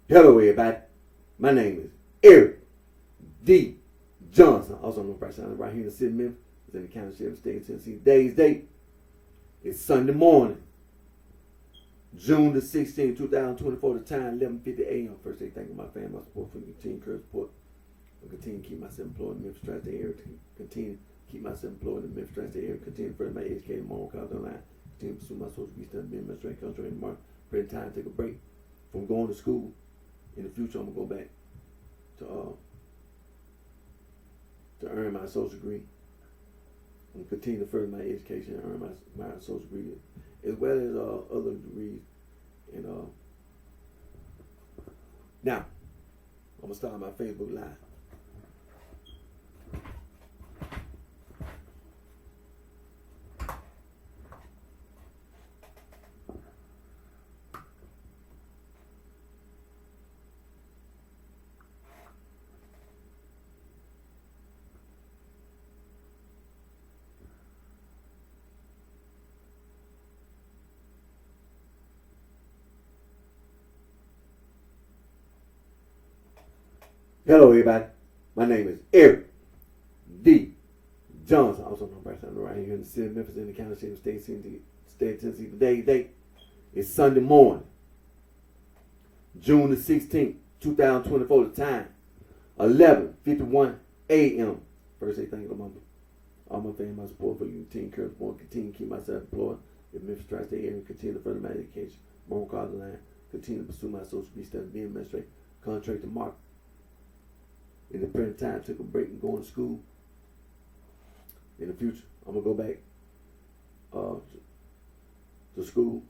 Hello, everybody. My name is Eric D. Johnson, also known as BrightShine, right here in the city of Memphis. It's in the county sheriff state of Tennessee. Today's date is Sunday morning, June the 16th, 2024. The time 11:50 a.m. First day, thanking my family, my support for the continued encourage support. I continue to keep myself employed in the Memphis tri-state area. Continue to keep myself employed in the Memphis tri-state area. Continue to further my educated moral college online. Continue to pursue my social be studying, being administrative, contract, and market. Pretty time to take a break from going to school. In the future, I'm gonna go back to earn my social degree. I'm gonna continue to further my education and earn my social degree, as well as other degrees. And now, I'm gonna start my Facebook Live. Hello, everybody. My name is Eric D. Johnson, also known as BrightShine, right here in the city of Memphis, in the county sheriff state of Tennessee. Today's date is Sunday morning, June the 16th, 2024. The time 11:51 a.m. First day, thank you, all my family, my support for you. Continue to encourage more. Continue to keep myself employed in the Memphis tri-state area. Continue to further my education, moral college line. Continue to pursue my social be studying, being administrative, contract to market. In the present time, took a break and going to school. In the future, I'm gonna go back to school,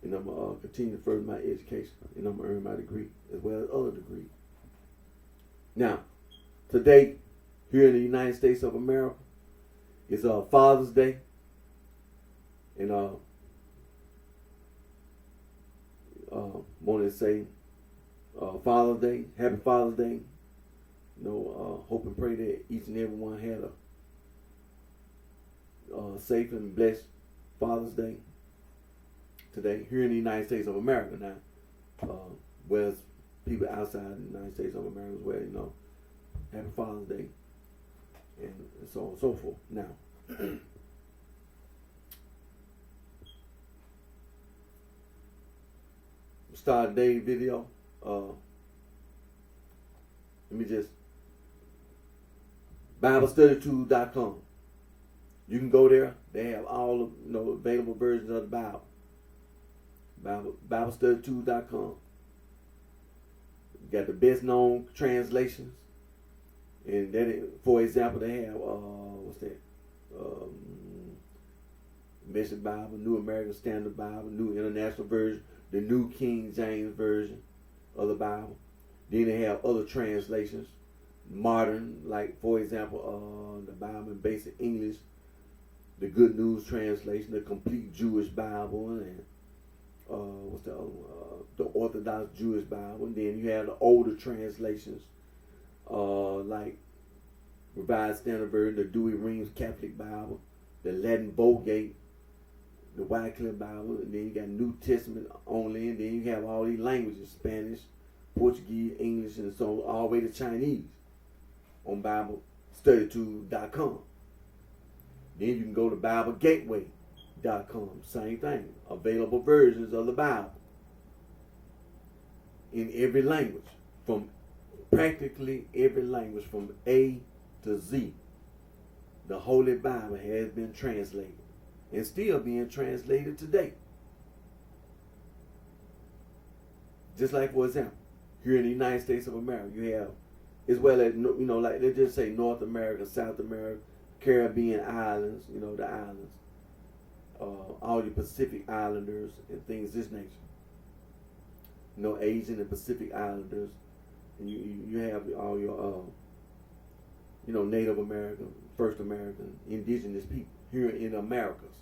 and I'm gonna continue to further my education, and I'm gonna earn my degree as well as other degrees. Now, today, here in the United States of America, it's Father's Day, and want to say Father's Day, Happy Father's Day. Hope and pray that each and every one had a safe and blessed Father's Day today here in the United States of America. Now, whereas people outside the United States of America as well, Happy Father's Day, and so on and so forth. Now, start today's video. Let me just BibleStudyTools.com. You can go there. They have all available versions of the Bible. BibleStudyTools.com. You got the best known translations, and then, for example, they have what's that? Message Bible, New American Standard Bible, New International Version, the New King James Version of the Bible. Then they have other translations, modern, like for example, the Bible in Basic English, the Good News Translation, the Complete Jewish Bible, and what's the other one? The Orthodox Jewish Bible. And then you have the older translations, like Revised Standard Version, the Dewey Reams Catholic Bible, the Latin Vulgate, the Wycliffe Bible, and then you got New Testament only, and then you have all these languages: Spanish, Portuguese, English, and so all the way to Chinese on BibleStudyTools.com. Then you can go to BibleGateway.com. Same thing. Available versions of the Bible in every language, from practically every language from A to Z. The Holy Bible has been translated and still being translated today. Just like, for example, here in the United States of America, you have, as well as, like let's just say North America, South America, Caribbean islands, the islands, all the Pacific Islanders and things of this nature. Asian and Pacific Islanders, and you have all your, Native American, First American, indigenous people here in Americas.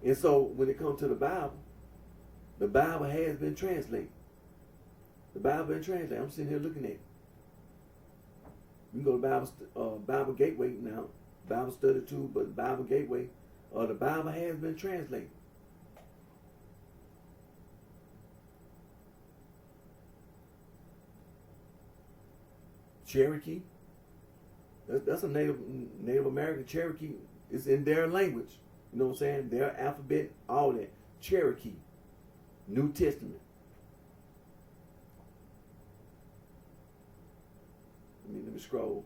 And so when it comes to the Bible has been translated. The Bible been translated. I'm sitting here looking at it. You can go to Bible Gateway now, Bible Study Tool, but Bible Gateway, the Bible has been translated. Cherokee. That's a Native American. Cherokee is in their language. You know what I'm saying? Their alphabet, all that. Cherokee. New Testament. Let me scroll.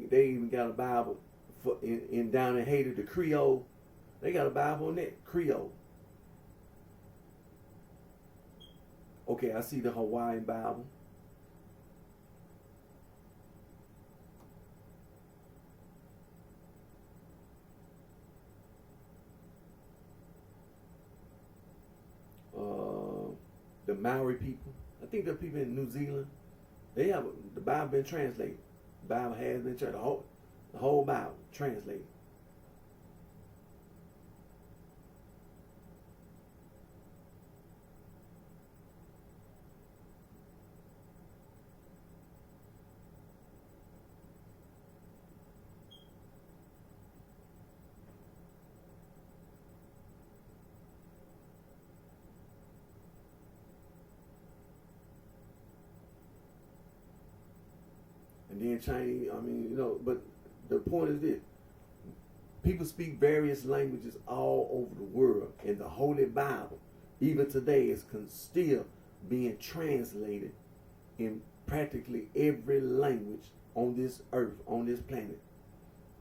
They even got a Bible for in down in Haiti, the Creole. They got a Bible on that Creole. Okay, I see the Hawaiian Bible. The Maori people. I think the people in New Zealand. They have the Bible been translated. The Bible has been translated. The whole Bible translated. And then Chinese, but the point is this. People speak various languages all over the world, and the Holy Bible, even today, is still being translated in practically every language on this earth, on this planet,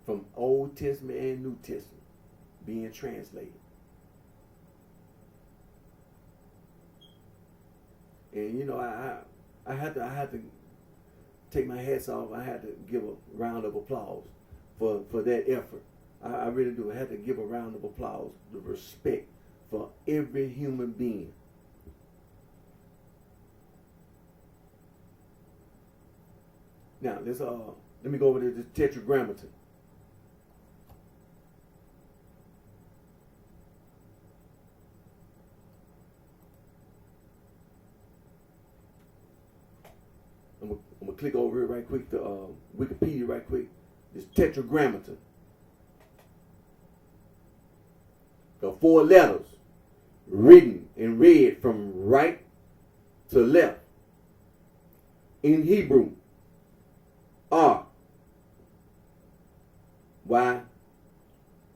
from Old Testament and New Testament, being translated. And I had to take my hats off. I had to give a round of applause for that effort. I really do. I had to give a round of applause, the respect for every human being. Now let me go over to the Tetragrammaton. I'm gonna click over it right quick to Wikipedia right quick. This Tetragrammaton. The 4 letters written and read from right to left in Hebrew are Y,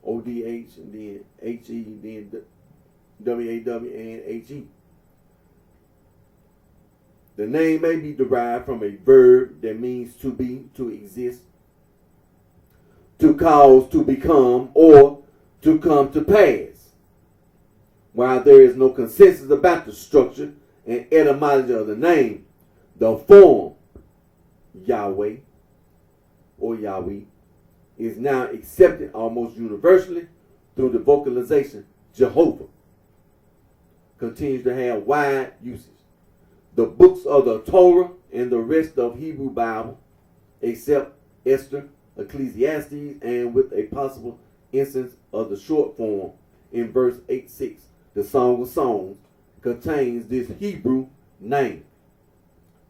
O, D, H, and then H, E, then W, A, W, and H, E. The name may be derived from a verb that means to be, to exist, to cause, to become, or to come to pass. While there is no consensus about the structure and etymology of the name, the form Yahweh or Yahweh is now accepted almost universally through the vocalization Jehovah. Continues to have wide usage. The books of the Torah and the rest of Hebrew Bible, except Esther, Ecclesiastes, and with a possible instance of the short form in verse 8:6, the Song of Songs, contains this Hebrew name.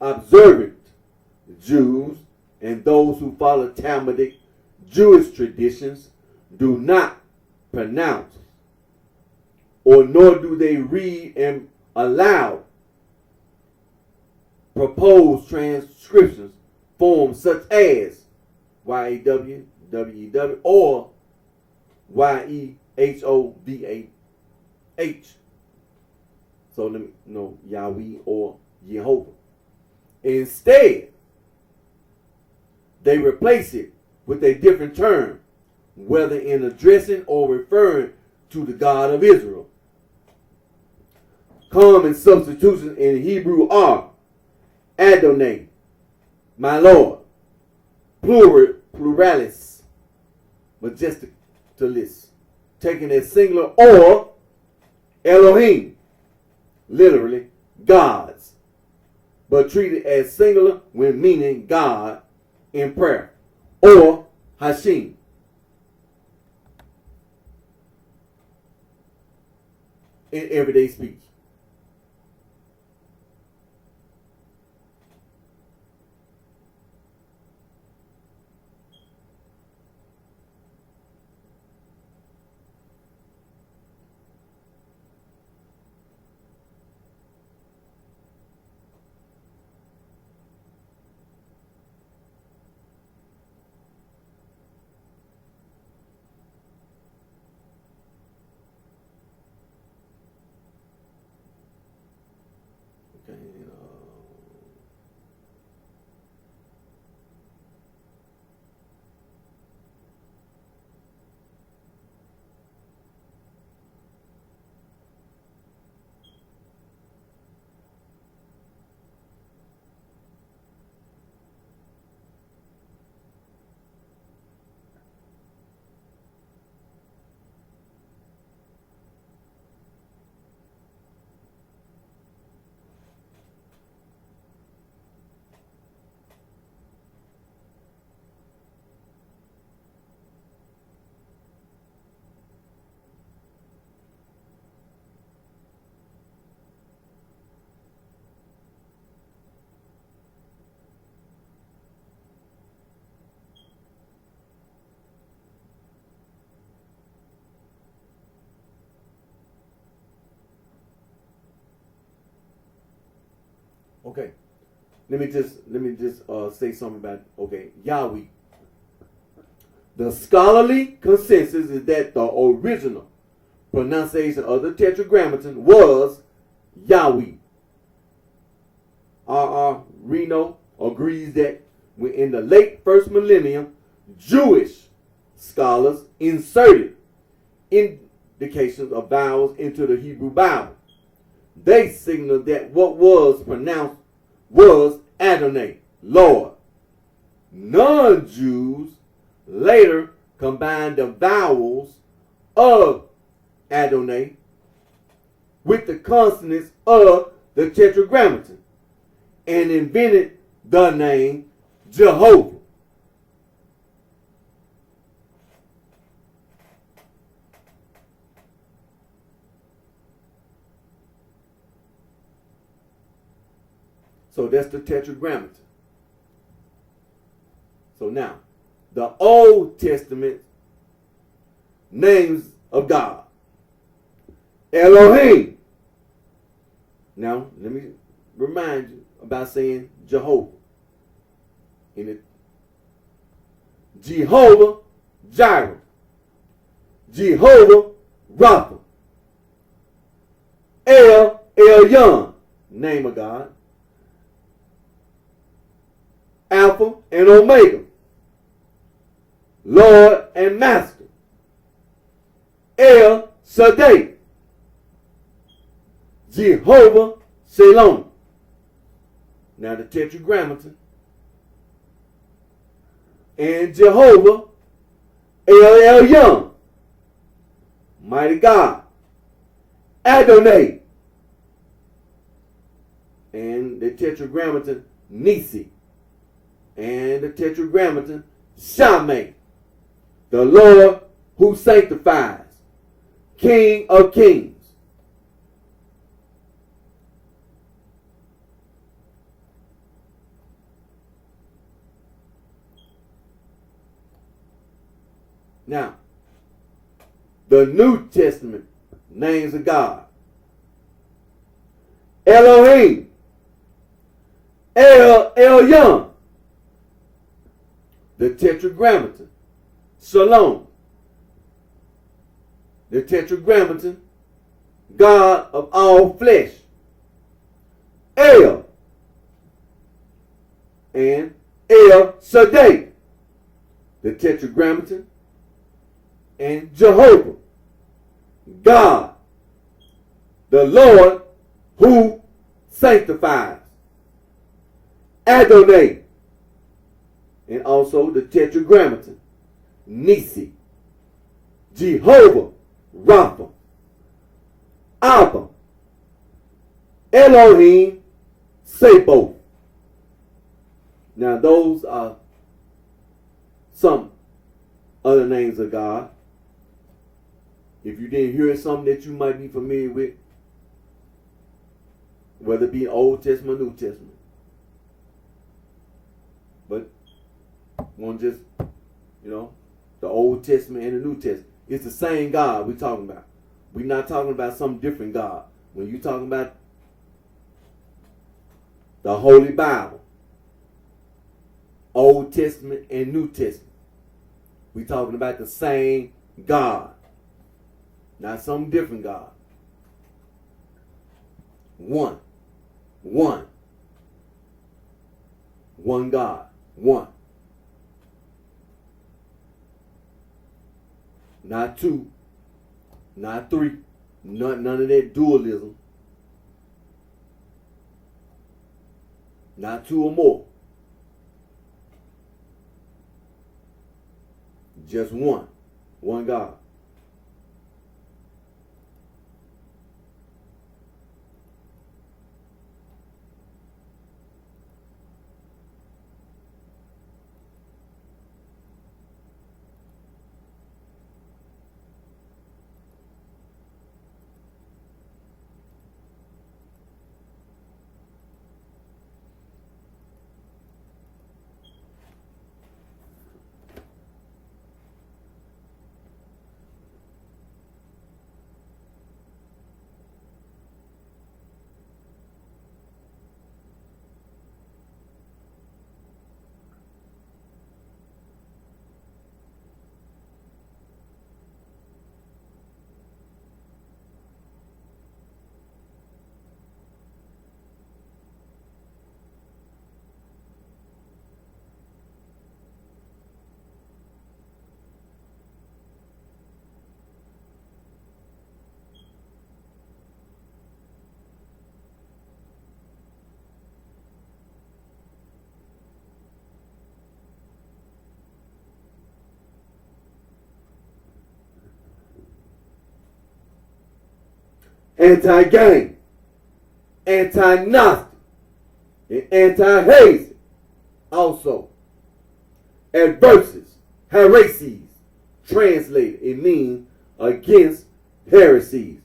Observant Jews and those who follow Talmudic Jewish traditions do not pronounce, or nor do they read and allow proposed transcriptions forms such as YAW, WEW, or YEHOVAH. So let me know Yahweh or Jehovah. Instead, they replace it with a different term, whether in addressing or referring to the God of Israel. Common substitutions in Hebrew are Adonai, my Lord, pluralis, majestalis, taken as singular, or Elohim, literally gods, but treated as singular when meaning God in prayer, or Hashim. In everyday speech. Okay. Let me just say something about Yahweh. The scholarly consensus is that the original pronunciation of the Tetragrammaton was Yahweh. R. Reno agrees that in the late first millennium, Jewish scholars inserted indications of vowels into the Hebrew Bible. They signaled that what was pronounced was Adonai, Lord. Non-Jews later combined the vowels of Adonai with the consonants of the Tetragrammaton and invented the name Jehovah. So that's the Tetragrammaton. So now, the Old Testament names of God. Elohim. Now, let me remind you about saying Jehovah. In it, Jehovah Jireh. Jehovah Rapha. El-Yon, name of God. Alpha and Omega. Lord and Master. El Shaddai. Jehovah Shalom. Now the Tetragrammaton. And Jehovah El-Yon. Mighty God. Adonai. And the Tetragrammaton Nisi. And the Tetragrammaton Shammai. The Lord who sanctifies. King of kings. Now, the New Testament names of God. Elohim. El-Yon. The Tetragrammaton. Shalom. The Tetragrammaton. God of all flesh. El. And El Shaddai. The Tetragrammaton. And Jehovah. God. The Lord who sanctifies. Adonai. And also the Tetragrammaton. Nisi. Jehovah Rapha. Abba. Elohim Sabaoth. Now those are some other names of God. If you didn't hear something that you might be familiar with, whether it be Old Testament or New Testament. But one just, the Old Testament and the New Testament. It's the same God we're talking about. We're not talking about some different God. When you're talking about the Holy Bible, Old Testament and New Testament, we're talking about the same God. Not some different God. One. One God. One. Not two. Not three. None of that dualism. Not two or more. Just one. One God. anti-gang, anti-Gnostic, and anti-Hazy. Also, adverses, heresies, translated, it means against heresies.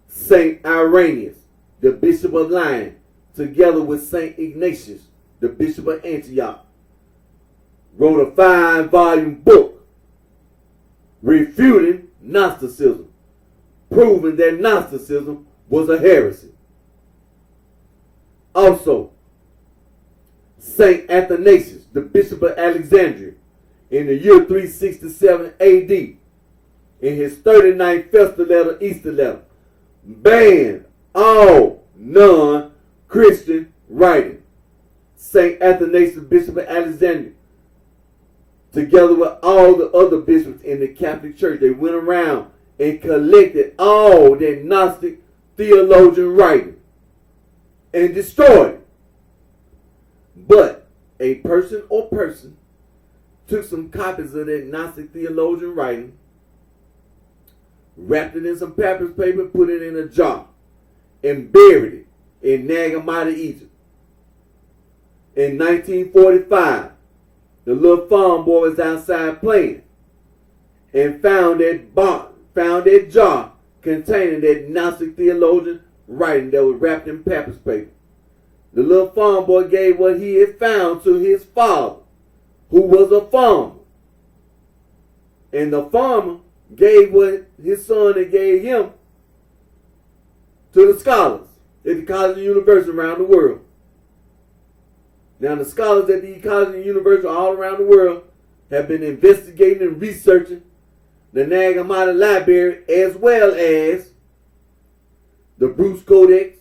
Saint Irenaeus, the Bishop of Lyons, together with Saint Ignatius, the Bishop of Antioch, wrote a 5-volume book refuting Gnosticism, proving that Gnosticism was a heresy. Also, Saint Athanasius, the Bishop of Alexandria, in the year 367 AD, in his 39th Festal letter, Easter letter, banned all non-Christian writing. Saint Athanasius, Bishop of Alexandria, together with all the other bishops in the Catholic Church, they went around and collected all that Gnostic theologian writing and destroyed it. But a person or person took some copies of that Gnostic theologian writing, wrapped it in some papyrus paper, put it in a jar, and buried it in Nag Hammadi, Egypt. In 1945, the little farm boy was outside playing and found that jar containing that Gnostic theologian writing that was wrapped in papyrus paper. The little farm boy gave what he had found to his father, who was a farmer. And the farmer gave what his son had gave him to the scholars at the college and university around the world. Now, the scholars at the college and university all around the world have been investigating and researching the Nag Hammadi Library, as well as the Bruce Codex,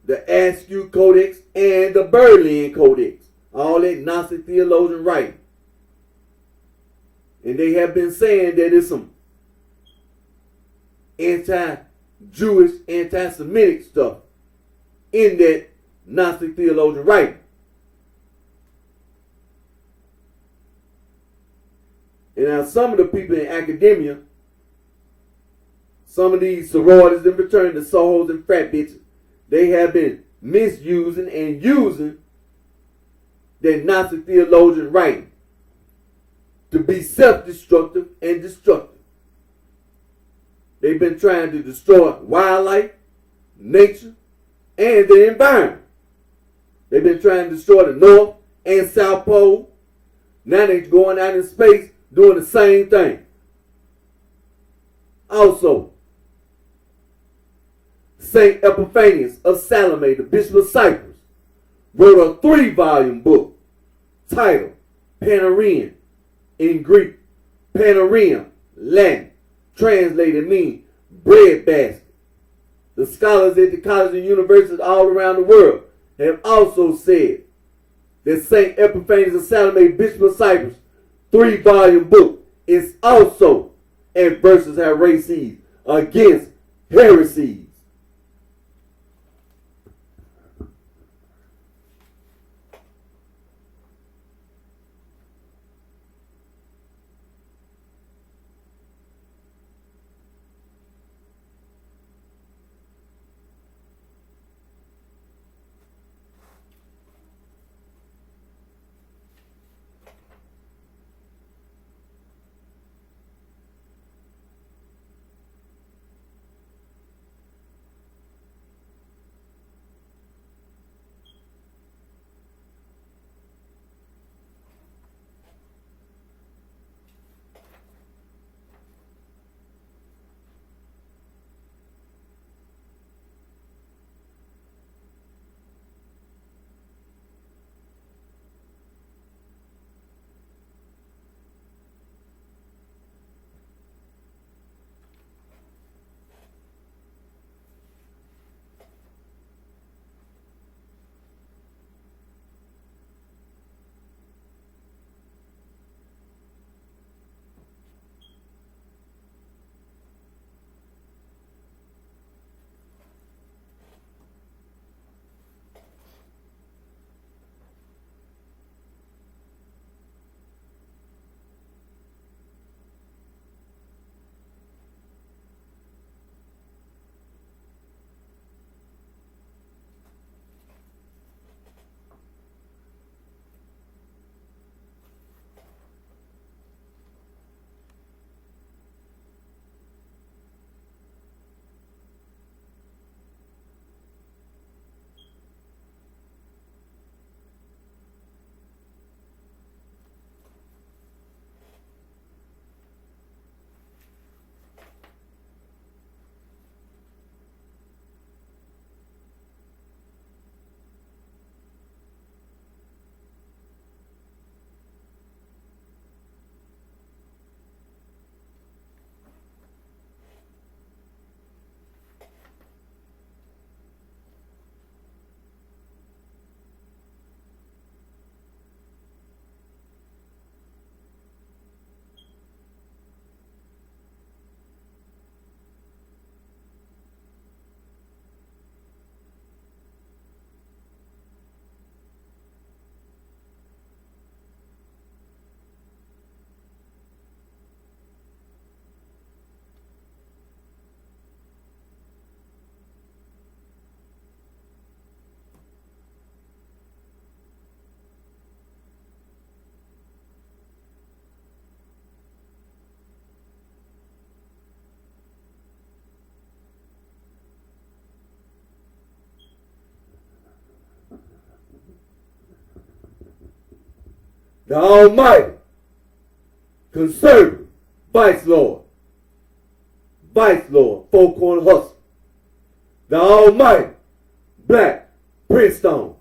the Askew Codex, and the Berlin Codex. All that Gnostic theologian writing. And they have been saying that it's some anti-Jewish, anti-Semitic stuff in that Gnostic theologian writing. And now some of the people in academia, some of these sororities and fraternities, the sohos and frat bitches, they have been misusing and using that Gnostic theologian writing to be self-destructive and destructive. They've been trying to destroy wildlife, nature, and the environment. They've been trying to destroy the North and South Pole. Now they're going out in space doing the same thing. Also, Saint Epiphanius of Salome, the Bishop of Cyprus, wrote a 3-volume book titled Panarion in Greek, Panarion, Latin, translated mean bread basket. The scholars at the colleges and universities all around the world have also said that Saint Epiphanius of Salome, Bishop of Cyprus, 3-volume book is also adversus heresies against heresies. the almighty, conservative, vice lord, four-corner hustle, the almighty, black, Prince Stone,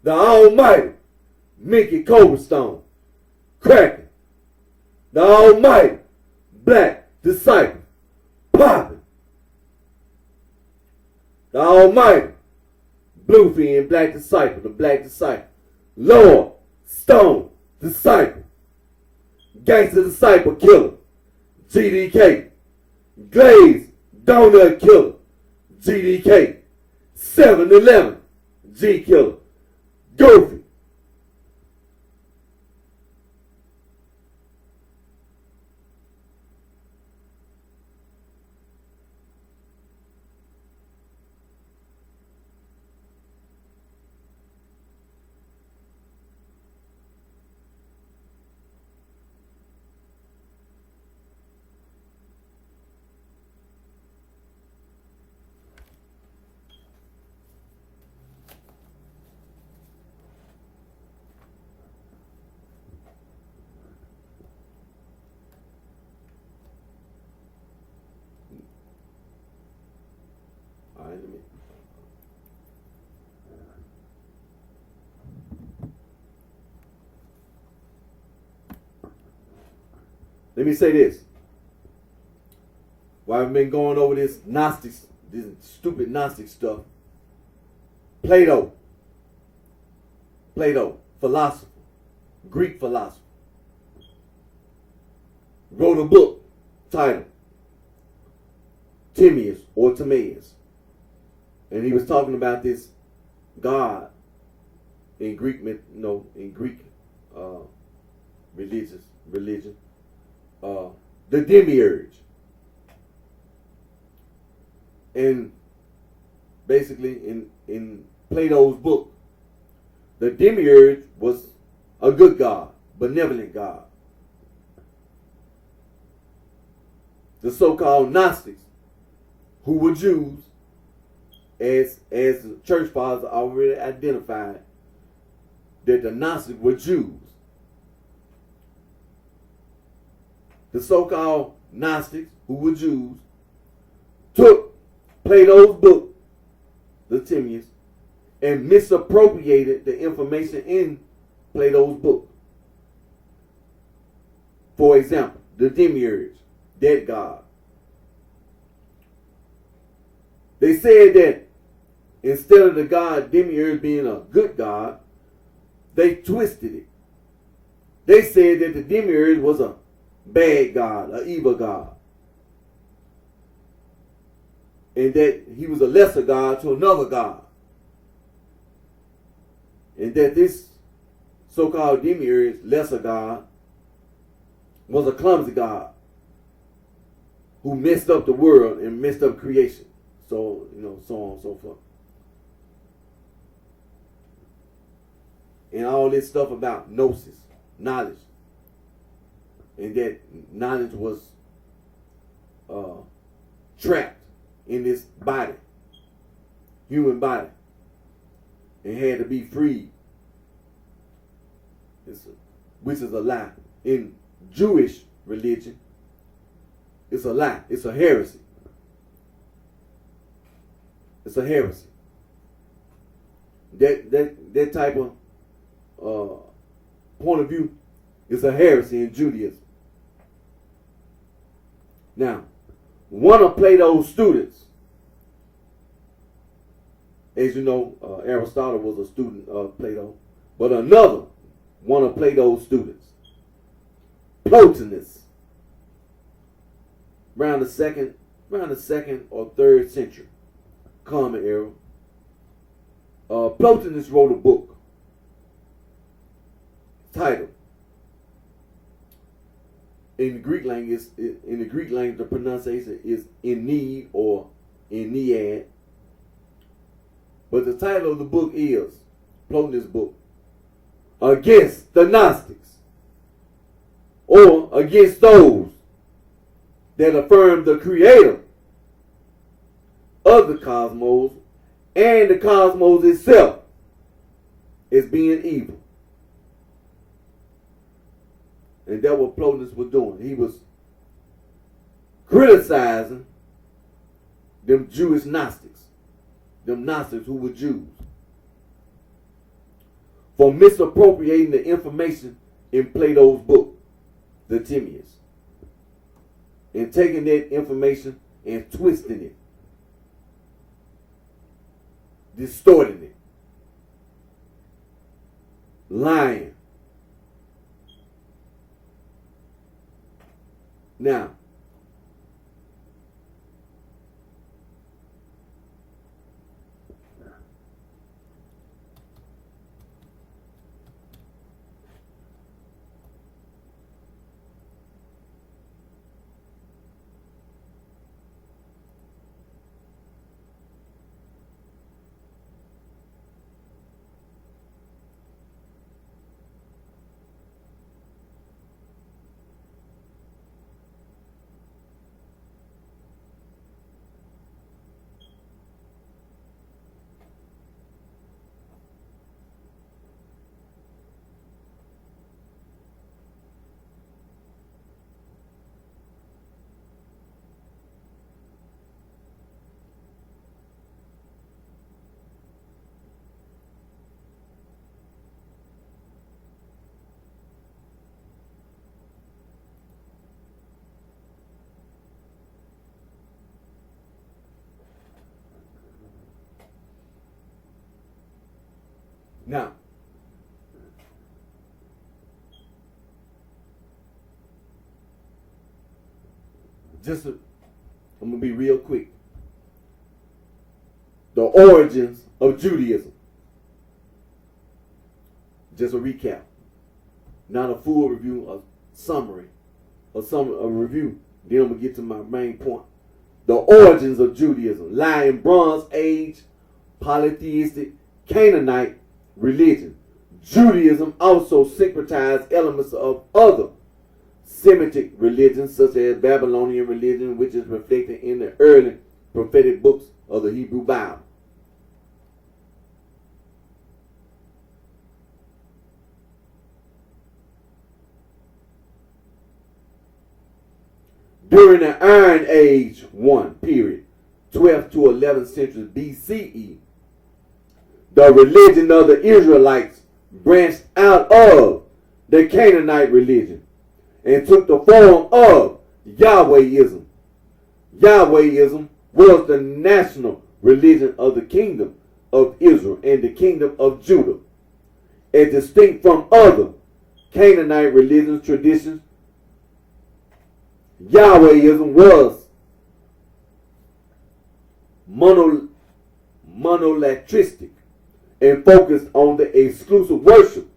the almighty, Mickey Cobra Stone, cracking, the almighty, black, disciple, popping, the almighty, bluefin, black disciple, the black disciple, Lord, Stone, disciple, gangster disciple killer, GDK, Glaze, donut killer, GDK, 7-Eleven, G killer, Goofy. All right, let me say this. While I've been going over this stupid Gnostic stuff, Plato, philosopher, Greek philosopher, wrote a book titled Timaeus or Timaeus. And he was talking about this God in Greek, religion, the demiurge. And basically in Plato's book, the demiurge was a good God, benevolent God. The so-called Gnostics, who were Jews, as the church fathers already identified, that the Gnostics were Jews. The so-called Gnostics, who were Jews, took Plato's book, the Timaeus, and misappropriated the information in Plato's book. For example, the demiurge, dead God. They said that instead of the God demiurge being a good God, they twisted it. They said that the demiurge was a bad God, an evil God. And that he was a lesser God to another God. And that this so-called demiurge, lesser God, was a clumsy God who messed up the world and messed up creation. So, so on and so forth. And all this stuff about gnosis, knowledge. And that knowledge was trapped in this body, human body, and had to be freed. Which is a lie. In Jewish religion, it's a lie. It's a heresy. It's a heresy. That type of point of view is a heresy in Judaism. Now, one of Plato's students, as you know, Aristotle was a student of Plato, but another one of Plato's students, Plotinus, around the second or third century, Common Era. Plotinus wrote a book titled, in the Greek language, the pronunciation is in need or in Ennead. But the title of the book is, Plotinus' book, Against the Gnostics, or against those that affirm the creator of the cosmos and the cosmos itself as being evil. And that's what Plotinus was doing. He was criticizing them Jewish Gnostics, them Gnostics who were Jews, for misappropriating the information in Plato's book, the Timaeus, and taking that information and twisting it, distorting it, lying. Now, Now, I'm going to be real quick. The origins of Judaism. Just a recap. Not a full review, a summary. A review. Then I'm going to get to my main point. The origins of Judaism lie in Bronze Age, polytheistic, Canaanite religion. Judaism also syncretized elements of other Semitic religions, such as Babylonian religion, which is reflected in the early prophetic books of the Hebrew Bible. During the Iron Age period, 12th to 11th century BCE, the religion of the Israelites branched out of the Canaanite religion and took the form of Yahwehism. Yahwehism was the national religion of the kingdom of Israel and the kingdom of Judah. As distinct from other Canaanite religious traditions, Yahwehism was monolatristic and focused on the exclusive worship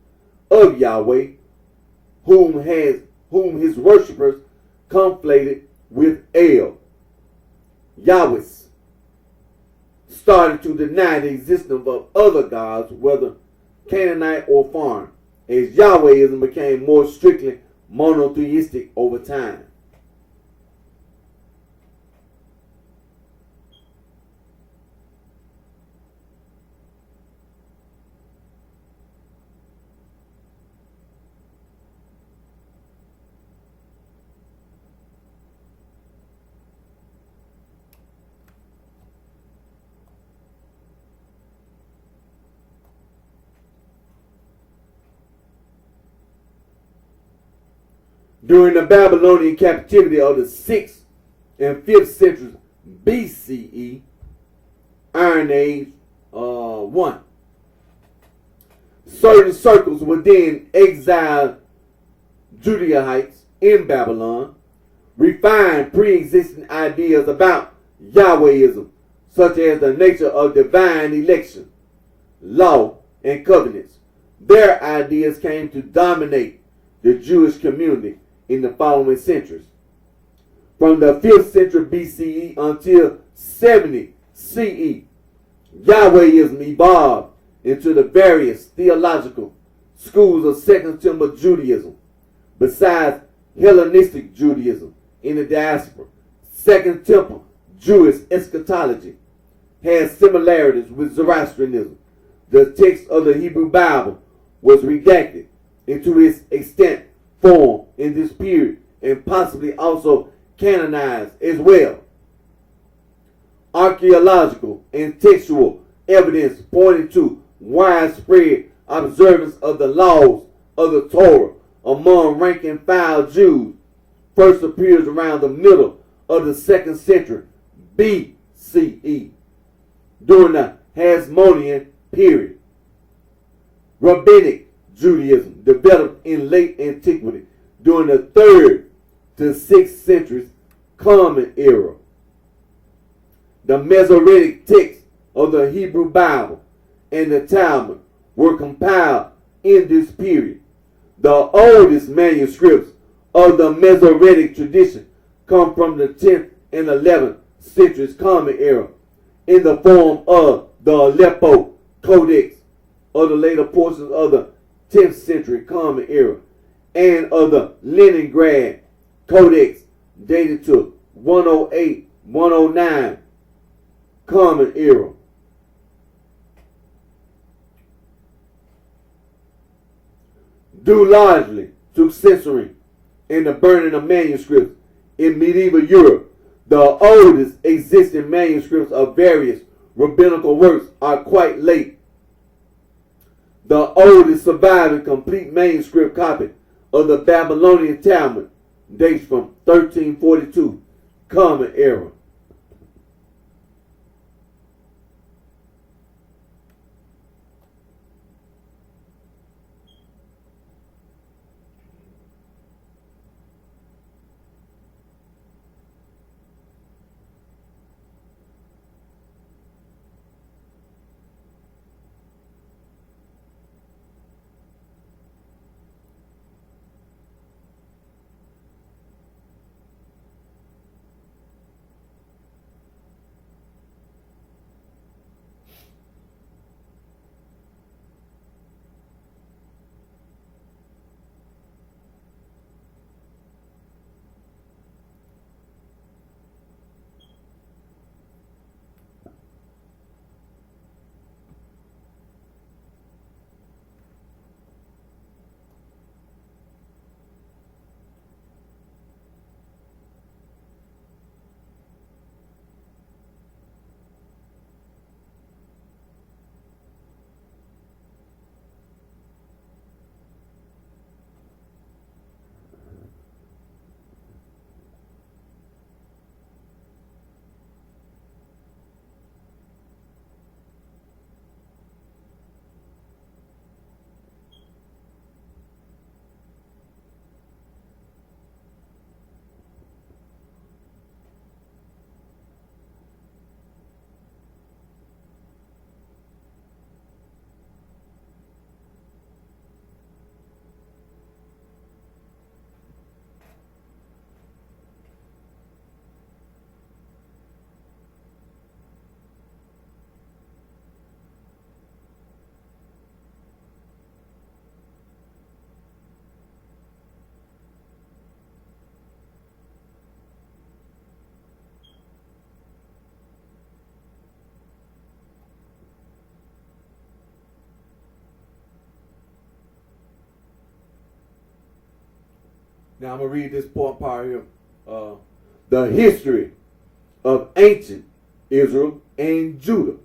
of Yahweh, whom his worshippers conflated with El. Yahwehs started to deny the existence of other gods, whether Canaanite or foreign, as Yahwehism became more strictly monotheistic over time. During the Babylonian captivity of the 6th and 5th centuries BCE, Iron Age 1, certain circles within exiled Judaites in Babylon refined pre-existing ideas about Yahwehism, such as the nature of divine election, law, and covenants. Their ideas came to dominate the Jewish community in the following centuries. From the 5th century BCE until 70 CE, Yahwehism evolved into the various theological schools of Second Temple Judaism. Besides Hellenistic Judaism in the diaspora, Second Temple Jewish eschatology has similarities with Zoroastrianism. The text of the Hebrew Bible was redacted, and to its extent formed in this period and possibly also canonized as well. Archaeological and textual evidence pointing to widespread observance of the laws of the Torah among rank and file Jews first appears around the middle of the 2nd century BCE during the Hasmonean period. Rabbinic Judaism developed in late antiquity during the 3rd to 6th centuries Common Era. The Masoretic texts of the Hebrew Bible and the Talmud were compiled in this period. The oldest manuscripts of the Masoretic tradition come from the 10th and 11th centuries Common Era in the form of the Aleppo Codex of the later portions of the 10th century Common Era and of the Leningrad Codex dated to 108-109 Common Era. Due largely to censoring and the burning of manuscripts in medieval Europe, the oldest existing manuscripts of various rabbinical works are quite late. The oldest surviving complete manuscript copy of the Babylonian Talmud dates from 1342 Common Era. Now I'm going to read this part here. The history of ancient Israel and Judah.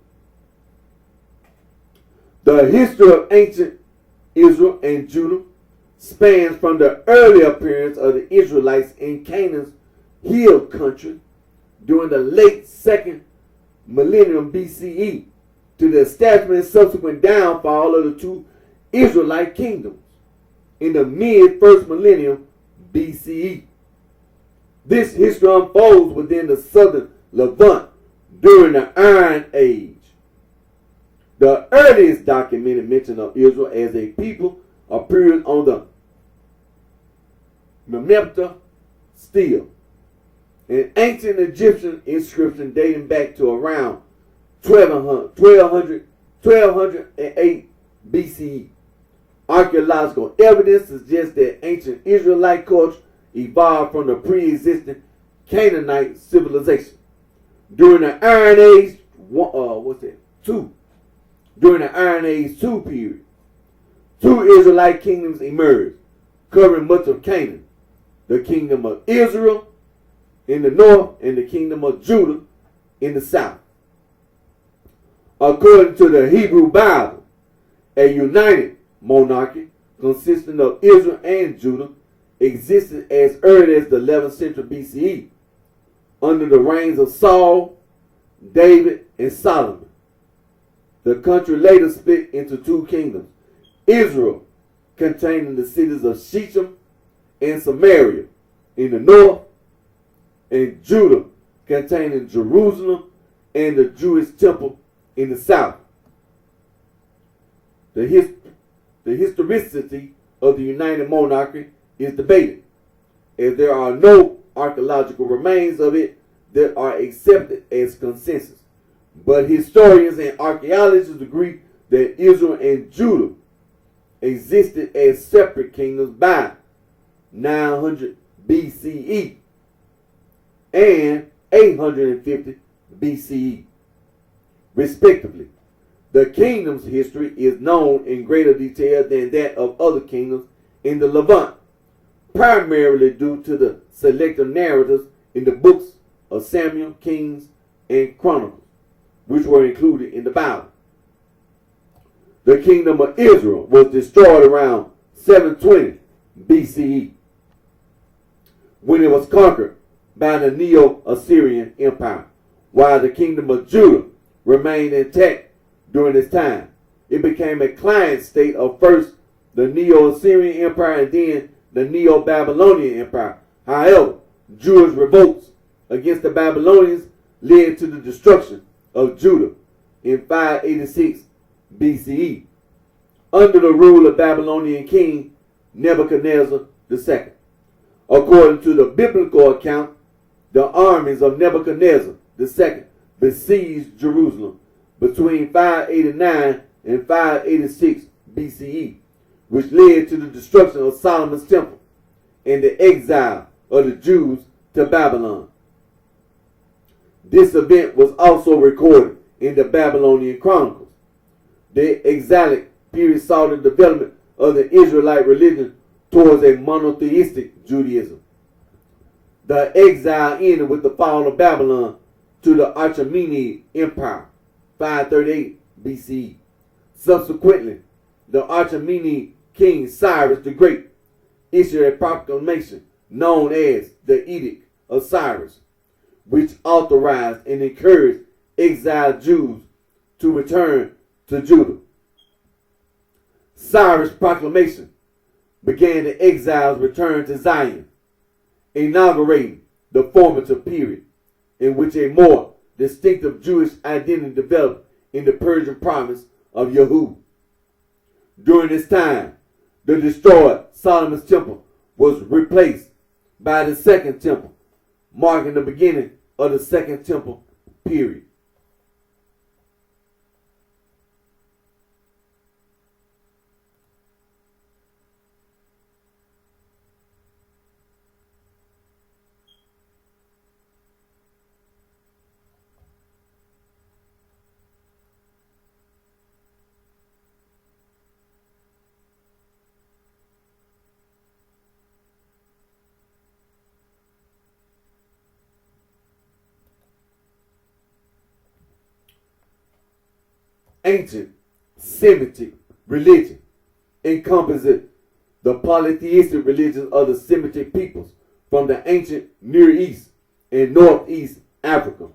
The history of ancient Israel and Judah spans from the early appearance of the Israelites in Canaan's hill country during the late 2nd millennium BCE to the establishment and subsequent downfall of the two Israelite kingdoms in the mid-1st millennium BCE. This history unfolds within the southern Levant during the Iron Age. The earliest documented mention of Israel as a people appears on the Memphta stele, an ancient Egyptian inscription dating back to around 1208 BCE. Archaeological evidence suggests that ancient Israelite culture evolved from the pre-existing Canaanite civilization. During the Iron Age, During the Iron Age 2 period, two Israelite kingdoms emerged. covering much of Canaan, the kingdom of Israel in the north, and the kingdom of Judah in the south. According to the Hebrew Bible, a united monarchy consisting of Israel and Judah existed as early as the 11th century BCE under the reigns of Saul, David, and Solomon. The country later split into two kingdoms: Israel, containing the cities of Shechem and Samaria in the north, and Judah, containing Jerusalem and the Jewish temple in the south. The historicity of the United Monarchy is debated, as there are no archaeological remains of it that are accepted as consensus. But historians and archaeologists agree that Israel and Judah existed as separate kingdoms by 900 BCE and 850 BCE, respectively. The kingdom's history is known in greater detail than that of other kingdoms in the Levant, primarily due to the selected narratives in the books of Samuel, Kings, and Chronicles, which were included in the Bible. The kingdom of Israel was destroyed around 720 BCE when it was conquered by the Neo-Assyrian Empire, while the kingdom of Judah remained intact during this time. It became a client state of first the Neo-Assyrian Empire and then the Neo-Babylonian Empire. However, Jewish revolts against the Babylonians led to the destruction of Judah in 586 BCE under the rule of Babylonian king Nebuchadnezzar II. According to the biblical account, the armies of Nebuchadnezzar II besieged Jerusalem between 589 and 586 BCE, which led to the destruction of Solomon's temple and the exile of the Jews to Babylon. This event was also recorded in the Babylonian Chronicles. The exilic period saw the development of the Israelite religion towards a monotheistic Judaism. The exile ended with the fall of Babylon to the Achaemenid Empire, 538 BCE. Subsequently, the Achaemenid king Cyrus the Great issued a proclamation known as the Edict of Cyrus, which authorized and encouraged exiled Jews to return to Judah. Cyrus' proclamation began the exiles' return to Zion, inaugurating the formative period in which a more distinctive Jewish identity developed in the Persian province of Yehud. During this time, the destroyed Solomon's temple was replaced by the Second Temple, marking the beginning of the Second Temple period. Ancient Semitic religion encompasses the polytheistic religions of the Semitic peoples from the ancient Near East and Northeast Africa.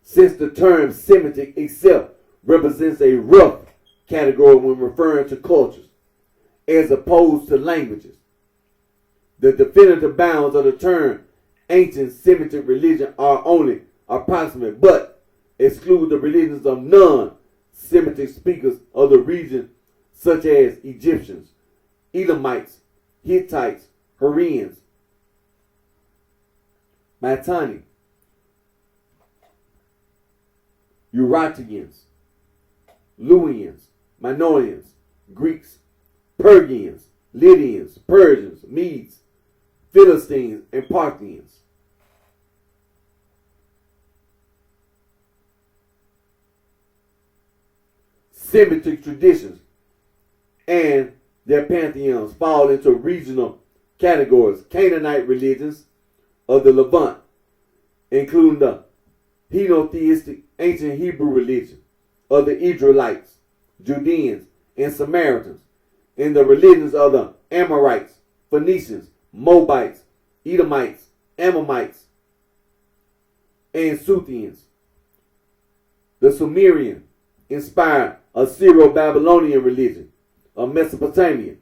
Since the term Semitic itself represents a rough category when referring to cultures, as opposed to languages, the definitive bounds of the term ancient Semitic religion are only approximate, but exclude the religions of non-Semitic speakers of the region, such as Egyptians, Elamites, Hittites, Hurrians, Mitanni, Eurasians, Luwians, Minoans, Greeks, Persians, Lydians, Persians, Medes, Philistines, and Parthians. Semitic traditions and their pantheons fall into regional categories. Canaanite religions of the Levant, including the henotheistic ancient Hebrew religion of the Israelites, Judeans, and Samaritans, and the religions of the Amorites, Phoenicians, Moabites, Edomites, Ammonites, and Scythians. The Sumerian inspired Assyro-Babylonian religion of Mesopotamia.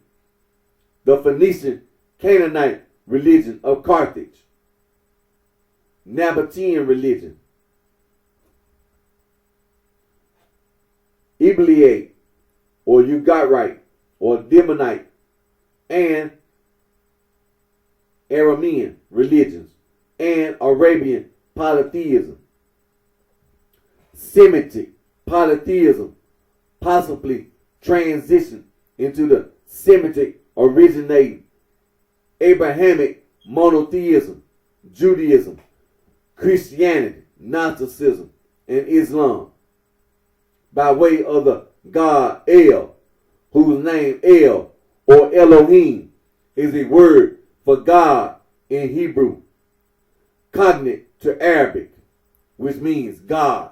The Phoenician Canaanite religion of Carthage. Nabatean religion. Ibleite or Ugarite or Demonite and Aramean religions and Arabian polytheism. Semitic polytheism possibly transitioned into the Semitic originating Abrahamic monotheism, Judaism, Christianity, Gnosticism, and Islam by way of the god El, whose name El or Elohim is a word for God in Hebrew, cognate to Arabic, which means God.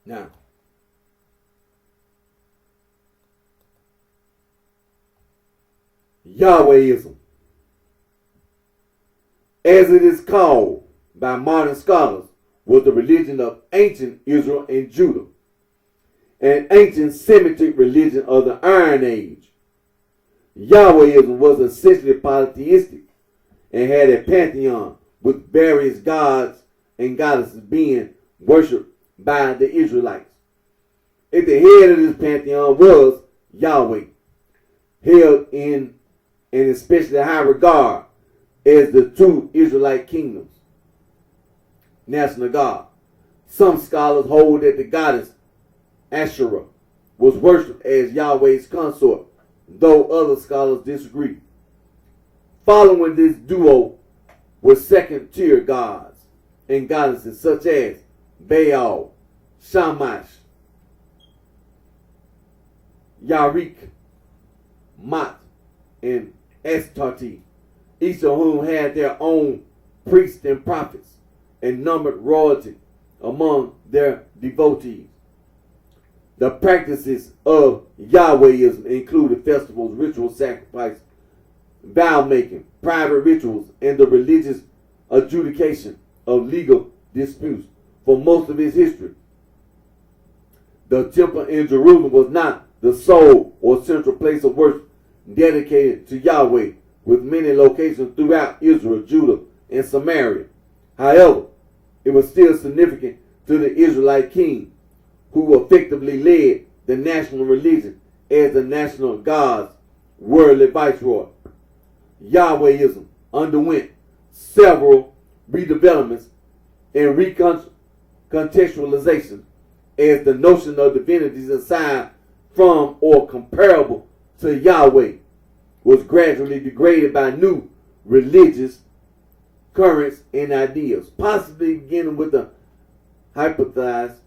Now, Yahwehism, as it is called by modern scholars, was the religion of ancient Israel and Judah, an ancient Semitic religion of the Iron Age. Yahwehism was essentially polytheistic and had a pantheon with various gods and goddesses being worshipped by the Israelites. At the head of this pantheon was Yahweh, held in an especially high regard as the two Israelite kingdoms' national god. Some scholars hold that the goddess Asherah was worshipped as Yahweh's consort, though other scholars disagree. Following this duo were second-tier gods and goddesses such as Baal, Shamash, Yarik, Mat, and Astarte, each of whom had their own priests and prophets and numbered royalty among their devotees. The practices of Yahwehism included festivals, ritual sacrifice, vow making, private rituals, and the religious adjudication of legal disputes. For most of its history, the temple in Jerusalem was not the sole or central place of worship dedicated to Yahweh, with many locations throughout Israel, Judah, and Samaria. However, it was still significant to the Israelite king, who effectively led the national religion as the national god's worldly viceroy. Yahwehism underwent several redevelopments and recontextualization as the notion of divinities aside from or comparable to Yahweh was gradually degraded by new religious currents and ideas, possibly beginning with the hypothesized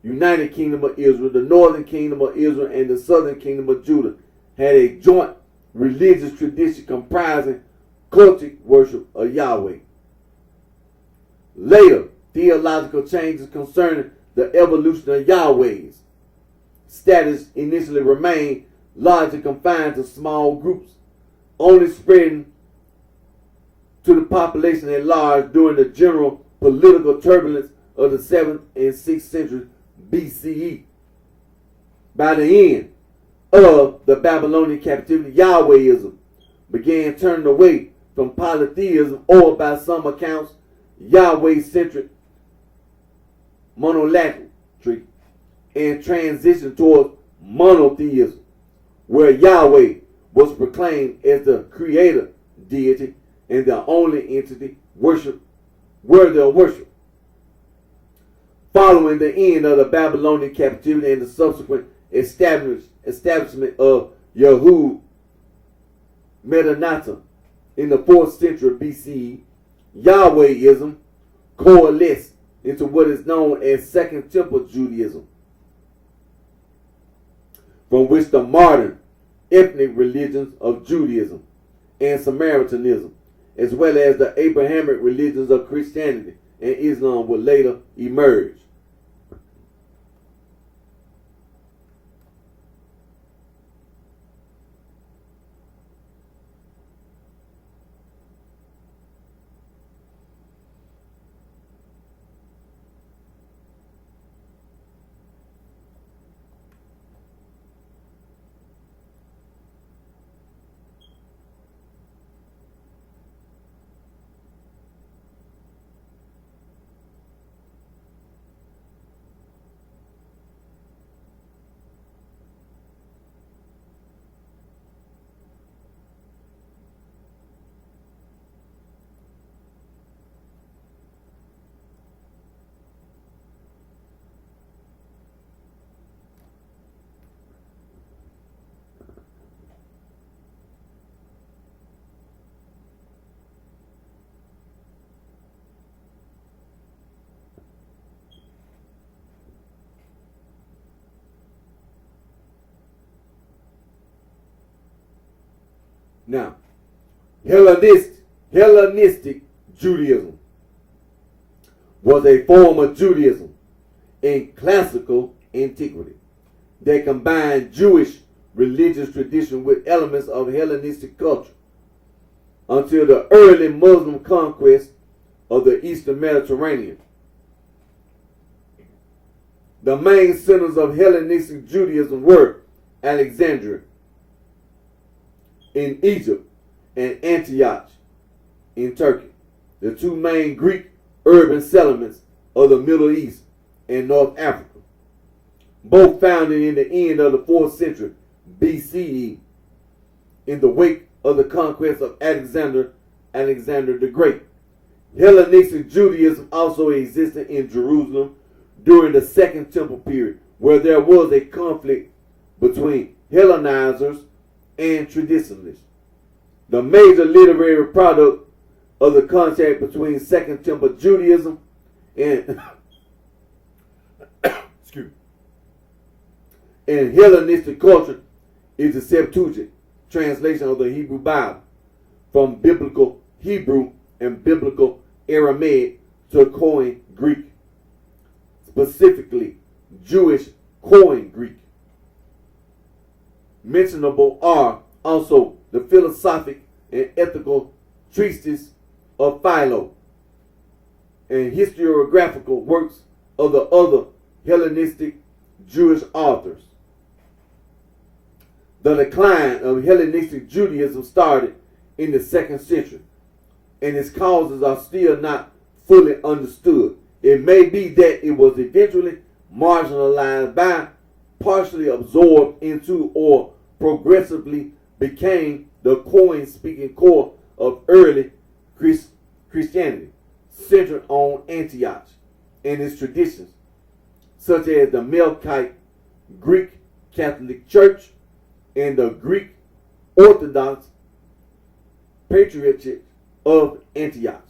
United Kingdom of Israel, the Northern Kingdom of Israel, and the Southern Kingdom of Judah had a joint religious tradition comprising cultic worship of Yahweh. Later, theological changes concerning the evolution of Yahweh's status initially remained largely confined to small groups, only spreading to the population at large during the general political turbulence of the 7th and 6th centuries BCE. By the end of the Babylonian captivity, Yahwehism began turning away from polytheism, or by some accounts, Yahweh-centric monolatry, and transitioned towards monotheism, where Yahweh was proclaimed as the creator deity and the only entity worship worthy of worship. Following the end of the Babylonian captivity and the subsequent establishment of Yahud Medinata in the 4th century BCE, Yahwehism coalesced into what is known as Second Temple Judaism, from which the modern ethnic religions of Judaism and Samaritanism, as well as the Abrahamic religions of Christianity and Islam, would later emerge. Now, Hellenistic Judaism was a form of Judaism in classical antiquity that combined Jewish religious tradition with elements of Hellenistic culture until the early Muslim conquest of the Eastern Mediterranean. The main centers of Hellenistic Judaism were Alexandria in Egypt and Antioch in Turkey, the two main Greek urban settlements of the Middle East and North Africa, both founded in the end of the 4th century BCE in the wake of the conquest of Alexander the Great. Hellenistic Judaism also existed in Jerusalem during the Second Temple period, where there was a conflict between Hellenizers and traditionalists. The major literary product of the contact between Second Temple Judaism and and Hellenistic culture is the Septuagint translation of the Hebrew Bible from Biblical Hebrew and Biblical Aramaic to Koine Greek, specifically Jewish Koine Greek. Mentionable are also the philosophic and ethical treatise of Philo and historiographical works of the other Hellenistic Jewish authors. The decline of Hellenistic Judaism started in the 2nd century, and its causes are still not fully understood. It may be that it was eventually marginalized by, partially absorbed into, or progressively became the Koine-speaking core of early Christianity, centered on Antioch and its traditions, such as the Melkite Greek Catholic Church and the Greek Orthodox Patriarchate of Antioch.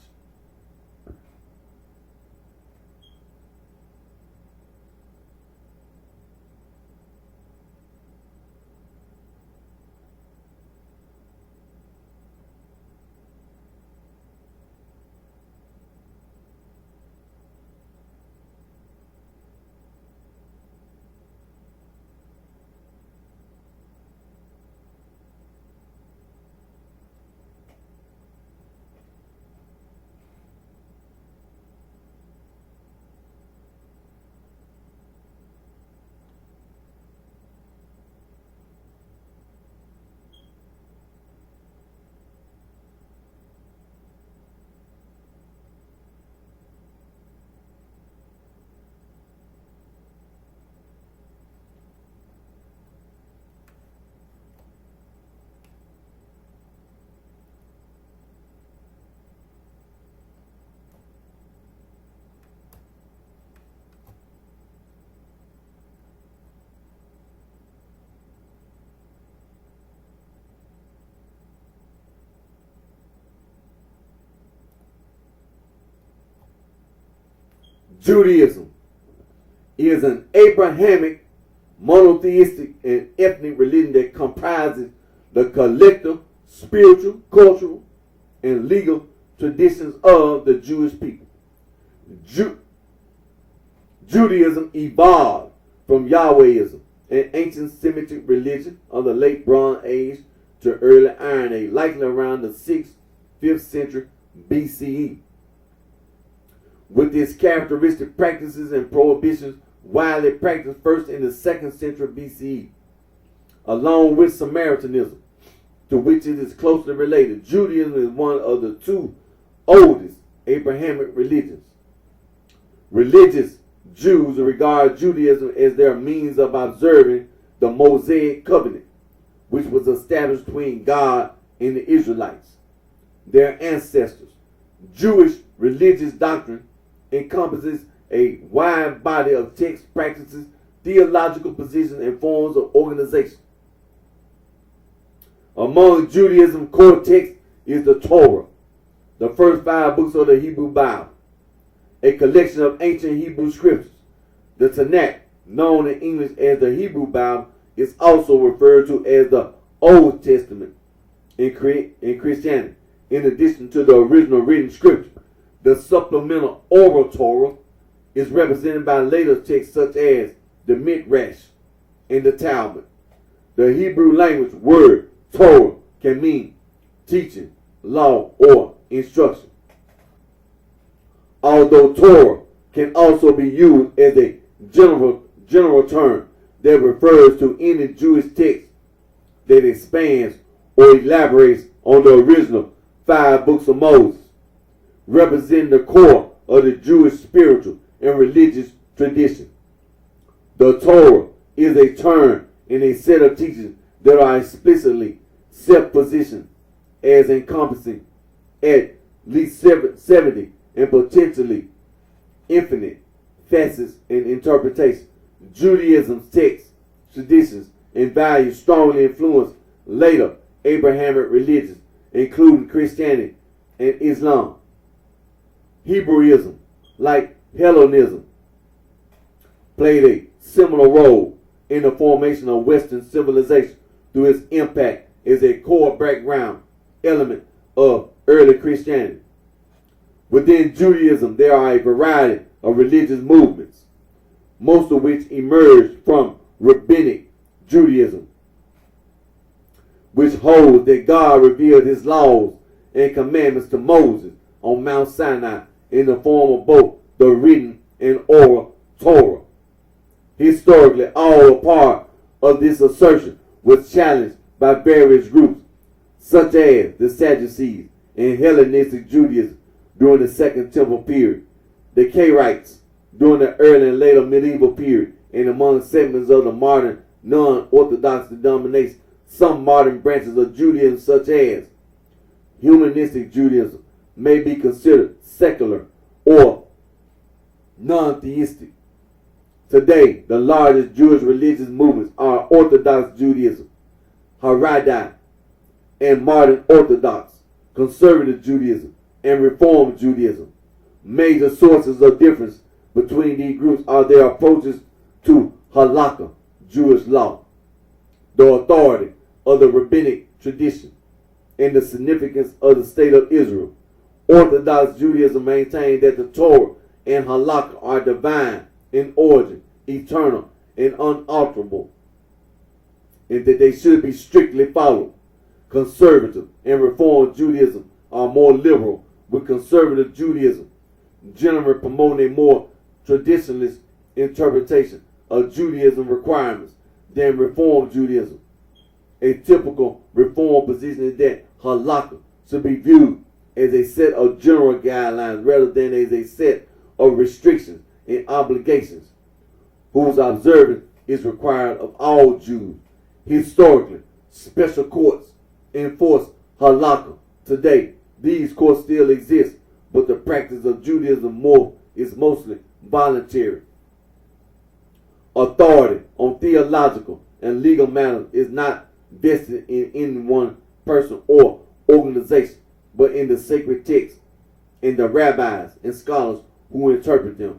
Judaism is an Abrahamic, monotheistic, and ethnic religion that comprises the collective spiritual, cultural, and legal traditions of the Jewish people. Judaism evolved from Yahwehism, an ancient Semitic religion of the late Bronze Age to early Iron Age, likely around the 6th, 5th century BCE. With its characteristic practices and prohibitions widely practiced first in the 2nd century BCE, along with Samaritanism, to which it is closely related. Judaism is one of the two oldest Abrahamic religions. Religious Jews regard Judaism as their means of observing the Mosaic covenant, which was established between God and the Israelites, their ancestors. Jewish religious doctrine encompasses a wide body of texts, practices, theological positions, and forms of organization. Among Judaism's core texts is the Torah, the first 5 books of the Hebrew Bible, a collection of ancient Hebrew scriptures. The Tanakh, known in English as the Hebrew Bible, is also referred to as the Old Testament in Christianity, in addition to the original written scripture. The supplemental oral Torah is represented by later texts such as the Midrash and the Talmud. The Hebrew language word Torah can mean teaching, law, or instruction. Although Torah can also be used as a general term that refers to any Jewish text that expands or elaborates on the original 5 books of Moses, representing the core of the Jewish spiritual and religious tradition. The Torah is a term in a set of teachings that are explicitly self-positioned as encompassing at least 70 and potentially infinite facets and interpretations. Judaism's texts, traditions, and values strongly influenced later Abrahamic religions, including Christianity and Islam. Hebrewism, like Hellenism, played a similar role in the formation of Western civilization through its impact as a core background element of early Christianity. Within Judaism, there are a variety of religious movements, most of which emerged from Rabbinic Judaism, which holds that God revealed his laws and commandments to Moses on Mount Sinai in the form of both the written and oral Torah. Historically, all part of this assertion was challenged by various groups, such as the Sadducees and Hellenistic Judaism during the Second Temple period, the Karaites during the early and later medieval period, and among segments of the modern non-Orthodox denominations Some modern branches of Judaism, such as humanistic Judaism, may be considered secular or non-theistic. Today, the largest Jewish religious movements are Orthodox Judaism, Haredi, and modern Orthodox, conservative Judaism, and Reform Judaism. Major sources of difference between these groups are their approaches to halakha, Jewish law, the authority of the rabbinic tradition, and the significance of the state of Israel. Orthodox Judaism maintains that the Torah and halakha are divine in origin, eternal, and unalterable, and that they should be strictly followed. Conservative and Reform Judaism are more liberal, with conservative Judaism generally promoting a more traditionalist interpretation of Judaism requirements than Reform Judaism. A typical Reform position is that halakha should be viewed as a set of general guidelines rather than as a set of restrictions and obligations whose observance is required of all Jews. Historically, special courts enforce halakha. Today, these courts still exist, but the practice of Judaism is mostly voluntary. Authority on theological and legal matters is not vested in any one person or organization, but in the sacred texts and the rabbis and scholars who interpret them.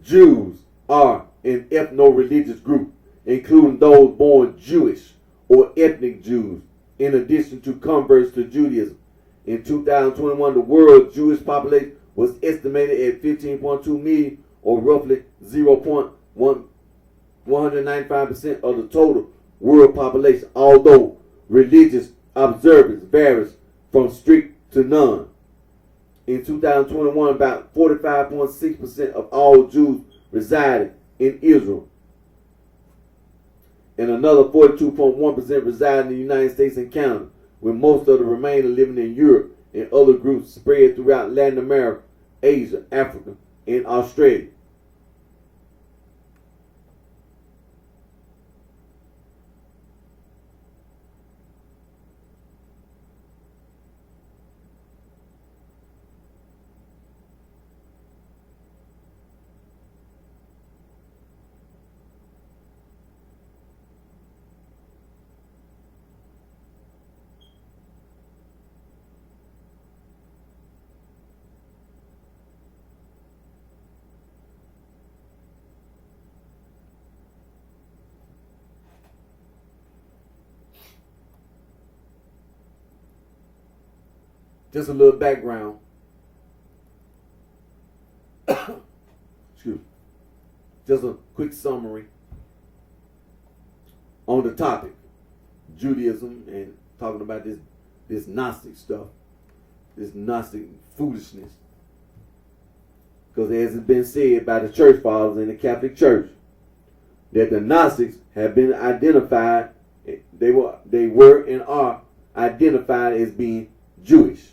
Jews are an ethno-religious group, including those born Jewish or ethnic Jews, in addition to converts to Judaism. In 2021, the world Jewish population was estimated at 15.2 million, or roughly 0.195% of the total world population, although religious observance varies from strict to none. In 2021, about 45.6% of all Jews resided in Israel, and another 42.1% reside in the United States and Canada, with most of the remainder living in Europe and other groups spread throughout Latin America, Asia, Africa, and Australia. Just a little background. Excuse me. Just a quick summary on the topic, Judaism, and talking about this Gnostic stuff, this Gnostic foolishness. Because as it's been said by the church fathers in the Catholic Church, that the Gnostics have been identified, they were and are identified as being Jewish.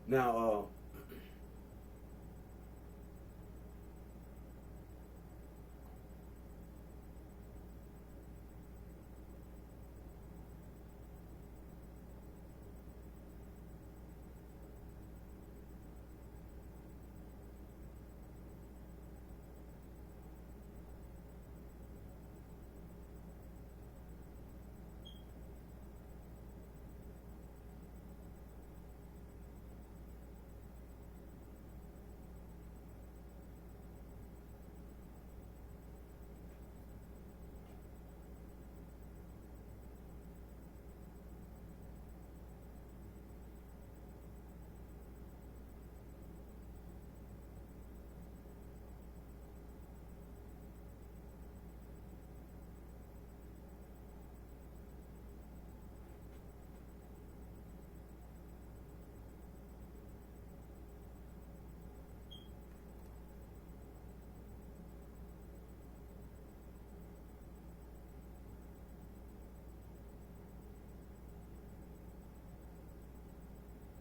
Now,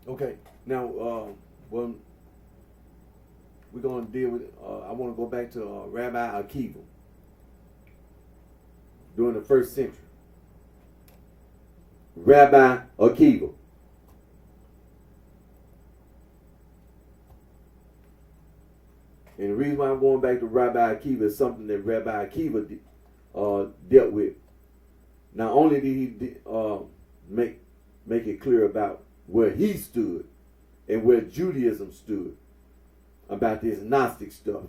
okay. Now, well, we're going to deal with. I want to go back to Rabbi Akiva during the first century. Rabbi Akiva. And the reason why I'm going back to Rabbi Akiva is something that Rabbi Akiva dealt with. Not only did he make it clear about where he stood and where Judaism stood about this Gnostic stuff.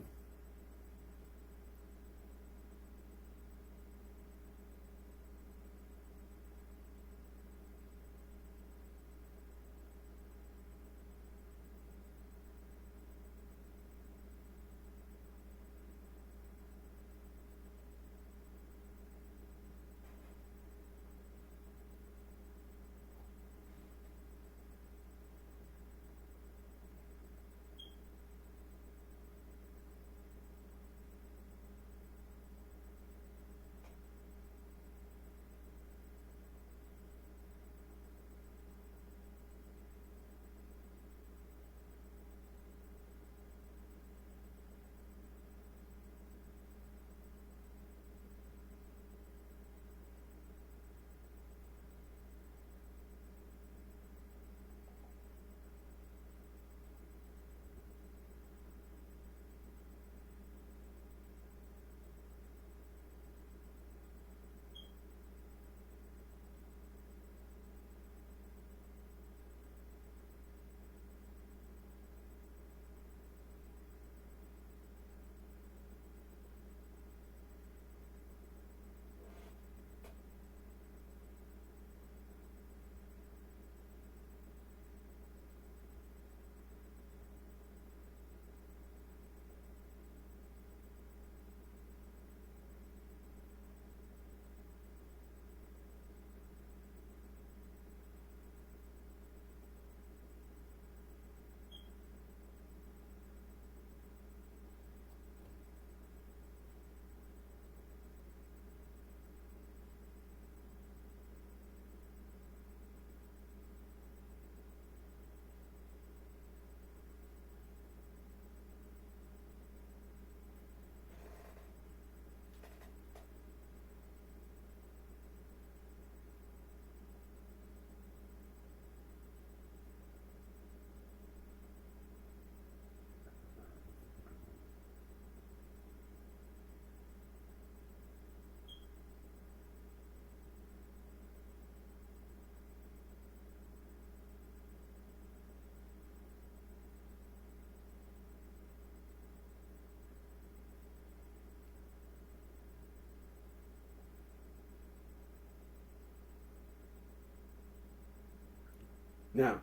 Now,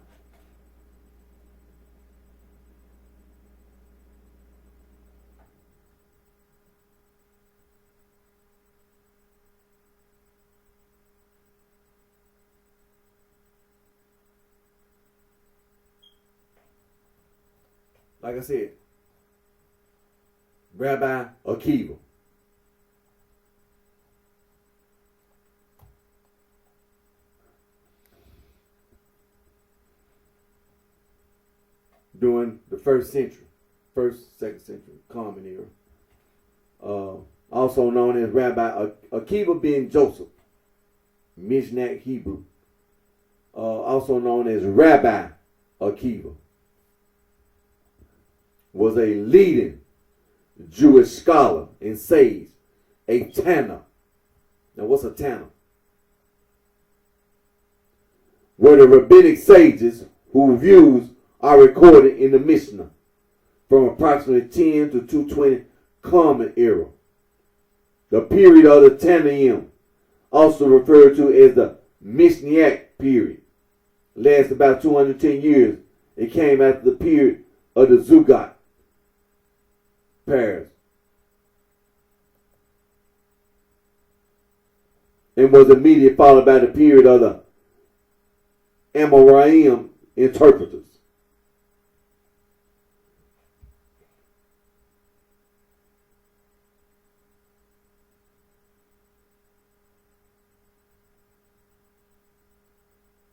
like I said, Rabbi Akiva. during the first, second century, common era. Also known as Rabbi Akiva ben Joseph, Mishnah Hebrew. Also known as Rabbi Akiva, was a leading Jewish scholar and sage, a tanner. Now, what's a tanner? Were the rabbinic sages whose views are recorded in the Mishnah from approximately 10 to 220 Common Era. The period of the Tanaim, also referred to as the Mishnaic period, lasts about 210 years. It came after the period of the Zugat pairs and was immediately followed by the period of the Amoraim interpreters.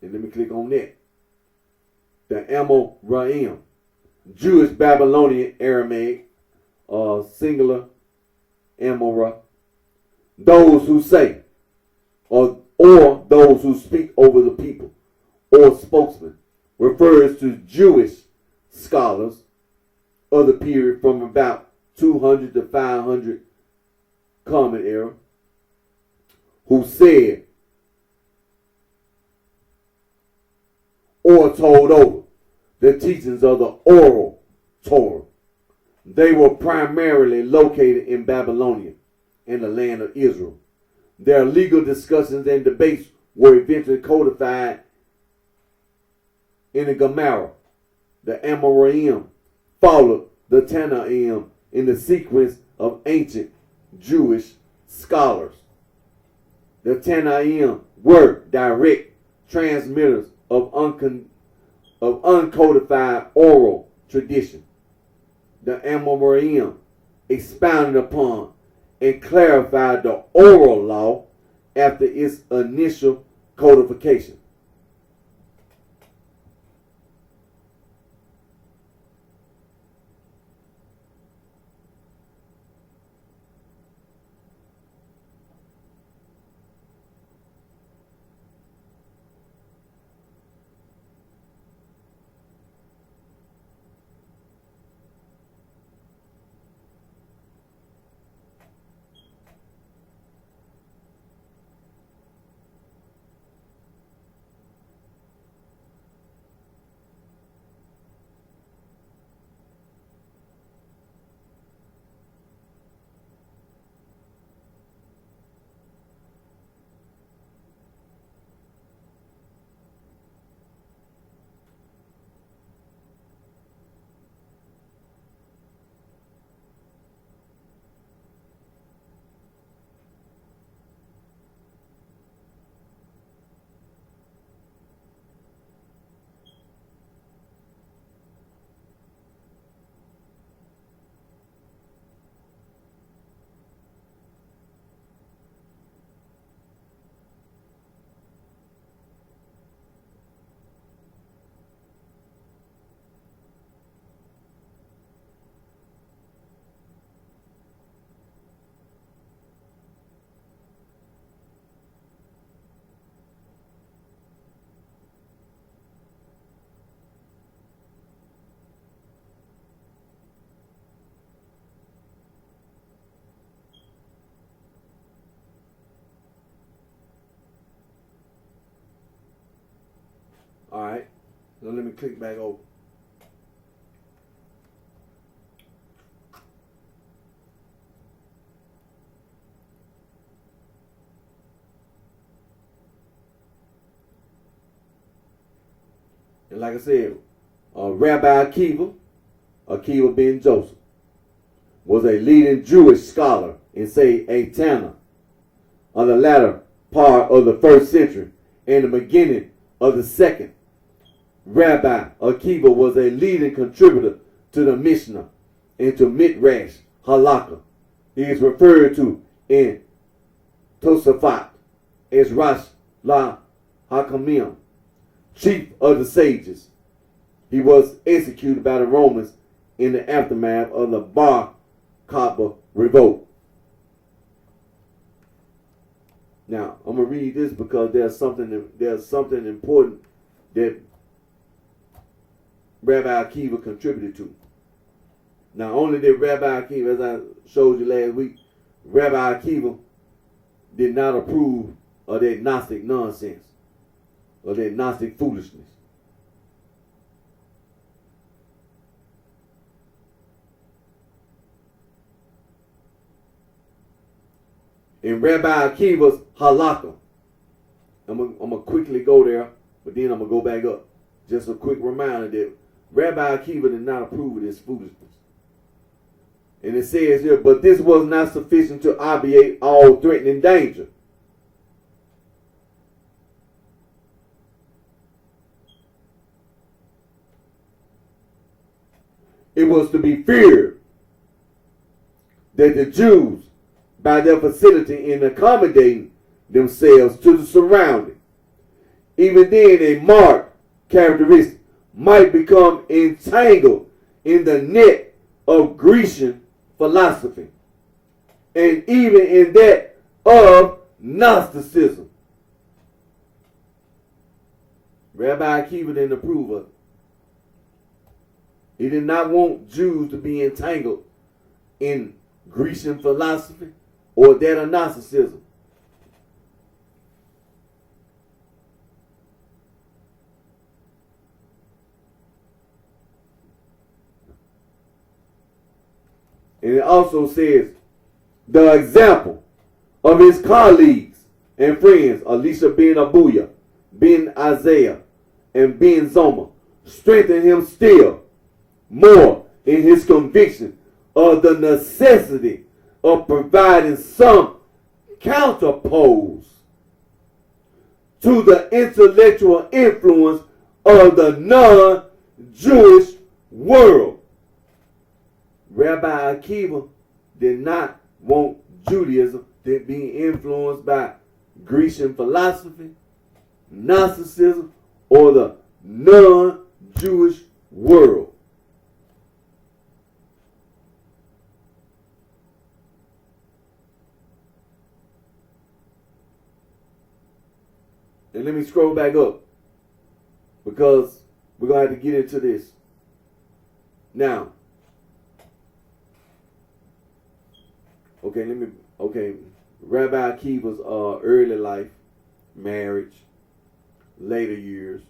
And let me click on that. The Amoraim, Jewish Babylonian Aramaic, singular Amorah. Those who say, or those who speak over the people, or spokesman, refers to Jewish scholars of the period from about 200 to 500 Common Era, who said or told over the teachings of the oral Torah. They were primarily located in Babylonia and the land of Israel. Their legal discussions and debates were eventually codified in the Gemara. The Amoraim followed the Tanaim in the sequence of ancient Jewish scholars. The Tanaim were direct transmitters of uncodified oral tradition. The Amoraim expounded upon and clarified the oral law after its initial codification. All right, so let me click back over. And like I said, Rabbi Akiva ben Joseph, was a leading Jewish scholar and say a Tanna on the latter part of the first century and the beginning of the second. Rabbi Akiva was a leading contributor to the Mishnah and to Midrash Halakha. He is referred to in Tosafot as Rosh La Hakamim, chief of the sages. He was executed by the Romans in the aftermath of the Bar Kokhba revolt. Now, I'm going to read this because there's something important that Rabbi Akiva contributed to. Not only did Rabbi Akiva, as I showed you last week, Rabbi Akiva did not approve of that Gnostic nonsense or that Gnostic foolishness. In Rabbi Akiva's halakha, I'm going to quickly go there, but then I'm going to go back up. Just a quick reminder that Rabbi Akiva did not approve of this foolishness. And it says here, but this was not sufficient to obviate all threatening danger. It was to be feared that the Jews, by their facility in accommodating themselves to the surrounding, even then a marked characteristic, might become entangled in the net of Grecian philosophy, and even in that of Gnosticism. Rabbi Akiva didn't approve of it. He did not want Jews to be entangled in Grecian philosophy or that of Gnosticism. And it also says the example of his colleagues and friends, Elisha ben Abuya, ben Isaiah, and ben Zoma, strengthened him still more in his conviction of the necessity of providing some counterpose to the intellectual influence of the non-Jewish world. Rabbi Akiva did not want Judaism to be influenced by Grecian philosophy, Gnosticism, or the non-Jewish world. And let me scroll back up because we're going to have to get into this. Now, Rabbi Akiva's early life, marriage, later years.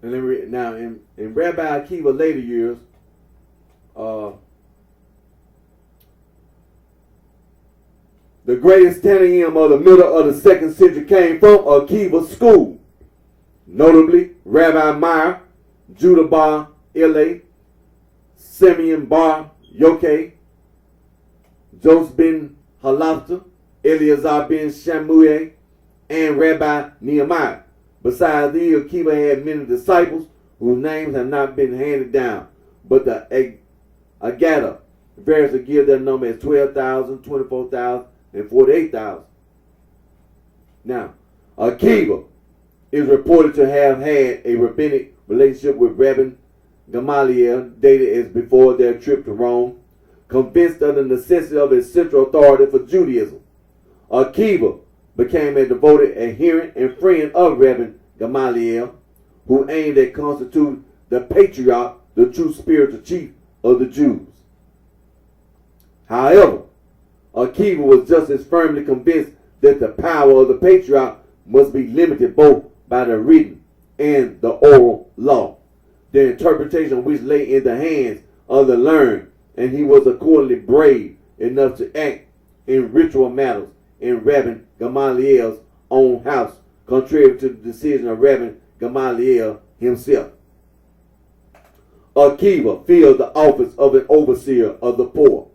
And then now in Rabbi Akiva later years, the greatest Tanaim of the middle of the 2nd century came from Akiva's school, notably Rabbi Meir, Judah bar Ele, Simeon bar Yochai, Joseph ben Halafta, Eleazar ben Shamuel, and Rabbi Nehemiah. Besides these, Akiva had many disciples whose names have not been handed down, but the Agadah varies to give their number as 12,000, 24,000, 148,000. Now, Akiva is reported to have had a rabbinic relationship with Rabbi Gamaliel dated as before their trip to Rome, convinced of the necessity of a central authority for Judaism. Akiva became a devoted adherent and friend of Rabbi Gamaliel, who aimed at constituting the patriarch, the true spiritual chief of the Jews. However, Akiva was just as firmly convinced that the power of the patriarch must be limited both by the written and the oral law, the interpretation of which lay in the hands of the learned, and he was accordingly brave enough to act in ritual matters in Rabbi Gamaliel's own house, contrary to the decision of Rabbi Gamaliel himself. Akiva filled the office of an overseer of the poor.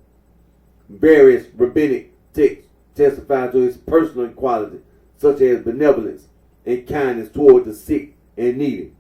Various rabbinic texts testify to his personal qualities, such as benevolence and kindness toward the sick and needy.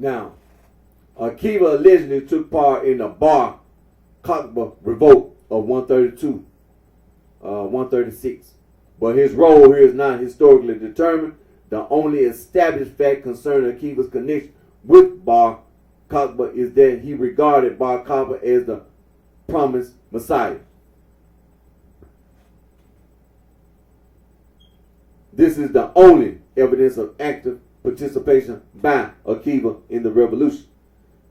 Now, Akiva allegedly took part in the Bar Kokhba revolt of 136. But his role here is not historically determined. The only established fact concerning Akiva's connection with Bar Kokhba is that he regarded Bar Kokhba as the promised Messiah. This is the only evidence of active participation by Akiva in the revolution.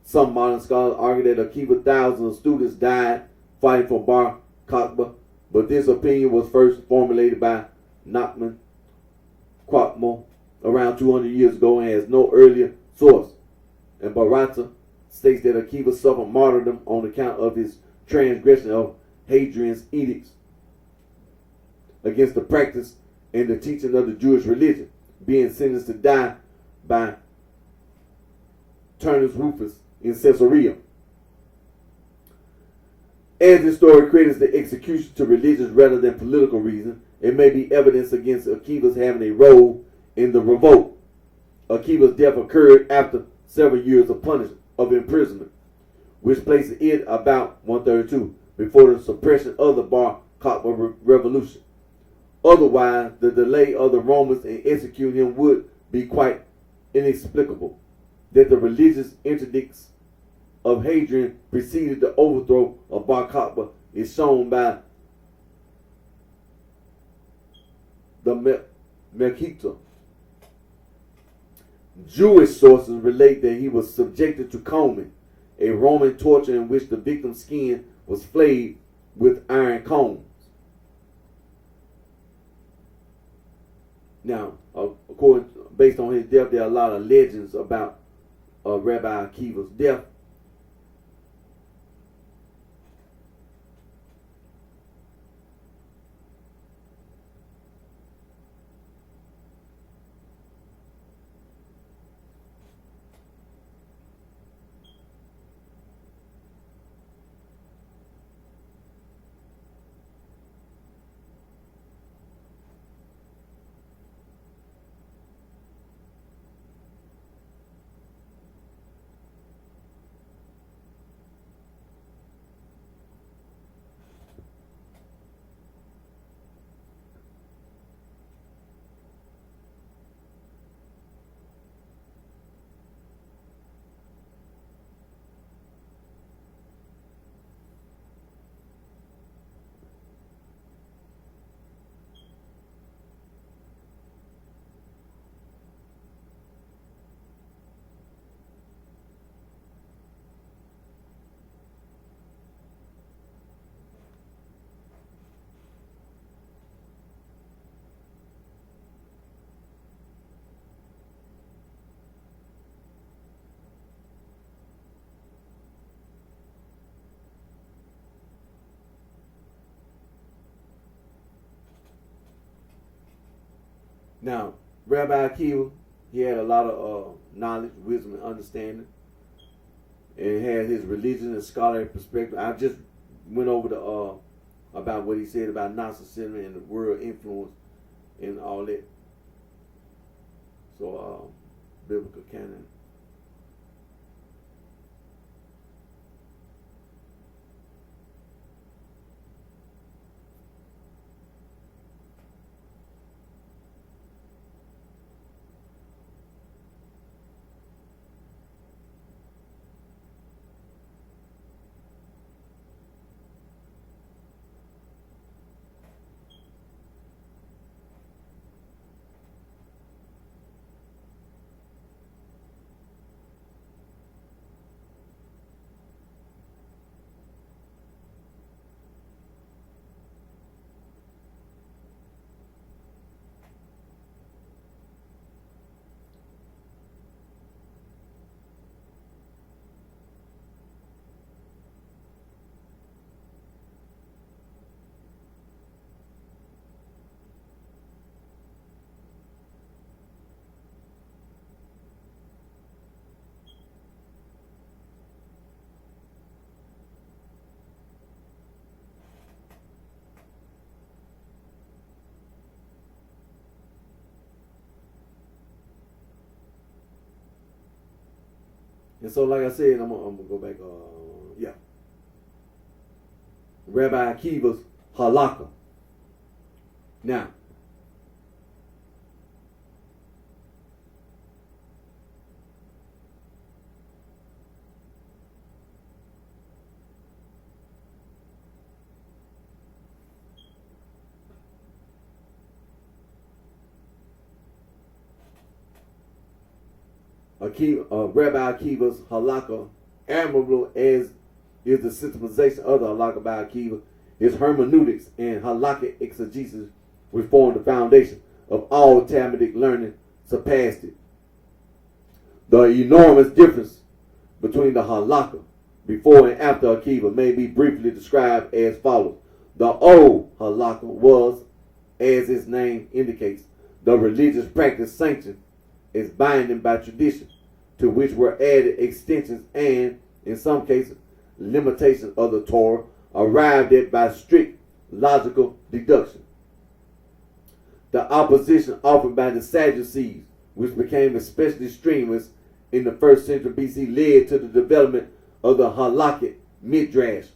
Some modern scholars argue that Akiva thousands of students died fighting for Bar Kokhba, but this opinion was first formulated by Nachman Quakmo around 200 years ago and has no earlier source. And Barata states that Akiva suffered martyrdom on account of his transgression of Hadrian's edicts against the practice and the teaching of the Jewish religion, being sentenced to die by Turnus Rufus in Caesarea. As this story credits the execution to religious rather than political reasons, it may be evidence against Akiva's having a role in the revolt. Akiva's death occurred after several years of punishment, of imprisonment, which places it about 132 before the suppression of the Bar Kokhba revolution. Otherwise, the delay of the Romans in executing him would be quite inexplicable. That the religious interdicts of Hadrian preceded the overthrow of Bar Kokhba is shown by the Melchita. Jewish sources relate that he was subjected to combing, a Roman torture in which the victim's skin was flayed with iron combs. Now, based on his death, there are a lot of legends about Rabbi Akiva's death. Now, Rabbi Akiva, he had a lot of knowledge, wisdom, and understanding. And he had his religion and scholarly perspective. I just went over the about what he said about Gnosticism and the world influence and all that. So, biblical canon. And so, like I said, I'm gonna go back. Yeah, Rabbi Akiva's halakha. Now, Rabbi Akiva's halakha, admirable as is the systemization of the halakha by Akiva, his hermeneutics and halakhic exegesis, which formed the foundation of all Talmudic learning, surpassed it. The enormous difference between the halakha before and after Akiva may be briefly described as follows. The old halakha was, as its name indicates, the religious practice sanctioned as binding by tradition, to which were added extensions and, in some cases, limitations of the Torah, arrived at by strict logical deduction. The opposition offered by the Sadducees, which became especially strenuous in the 1st century BC, led to the development of the halakhic midrash,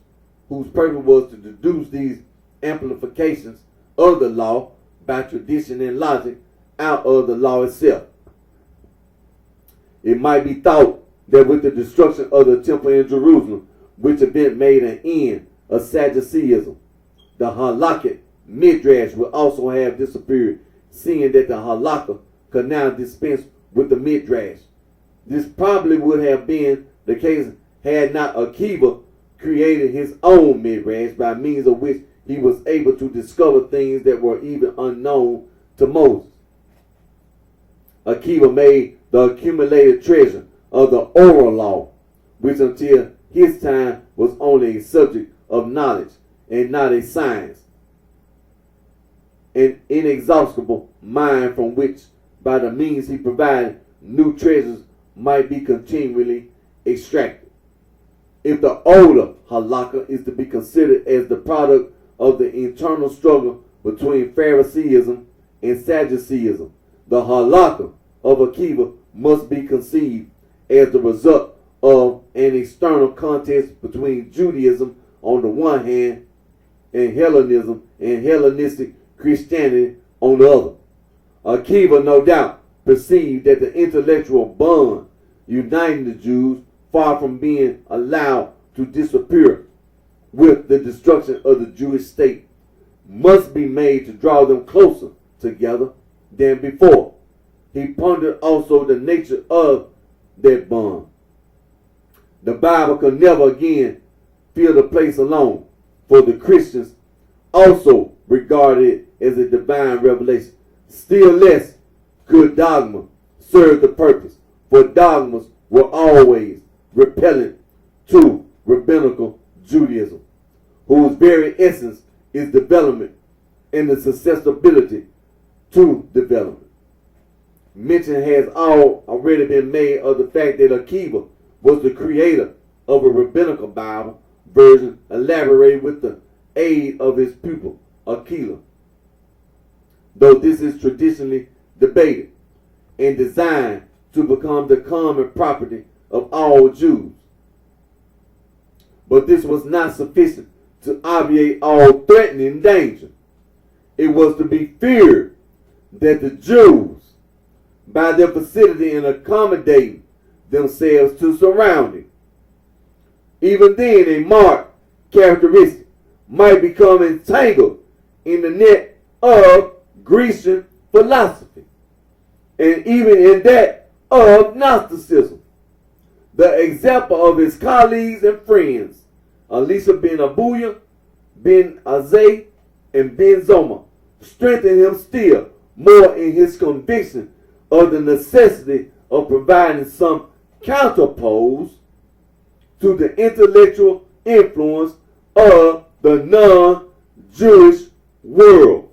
whose purpose was to deduce these amplifications of the law by tradition and logic out of the law itself. It might be thought that with the destruction of the temple in Jerusalem, which event made an end of Sadduceeism, the halakhic midrash would also have disappeared, seeing that the halakha could now dispense with the midrash. This probably would have been the case had not Akiva created his own midrash, by means of which he was able to discover things that were even unknown to Moses. Akiva made the accumulated treasure of the oral law, which until his time was only a subject of knowledge and not a science, an inexhaustible mine from which, by the means he provided, new treasures might be continually extracted. If the older halakha is to be considered as the product of the internal struggle between Phariseeism and Sadduceeism, the halakha of Akiva must be conceived as the result of an external contest between Judaism on the one hand and Hellenism and Hellenistic Christianity on the other. Akiva, no doubt, perceived that the intellectual bond uniting the Jews, far from being allowed to disappear with the destruction of the Jewish state, must be made to draw them closer together than before. He pondered also the nature of that bond. The Bible could never again fill the place alone, for the Christians also regarded it as a divine revelation. Still less could dogma serve the purpose, for dogmas were always repellent to rabbinical Judaism, whose very essence is development and the susceptibility to development. mention has already been made of the fact that Akiva was the creator of a rabbinical Bible version elaborated with the aid of his pupil, Aquila. Though this is traditionally debated and designed to become the common property of all Jews. But this was not sufficient to obviate all threatening danger. It was to be feared that the Jews, by their facility in accommodating themselves to surroundings, even then a marked characteristic, might become entangled in the net of Grecian philosophy, and even in that of Gnosticism. The example of his colleagues and friends, Elisa ben Abuya, ben Azay, and ben Zoma, strengthened him still more in his conviction of the necessity of providing some counterpose to the intellectual influence of the non-Jewish world.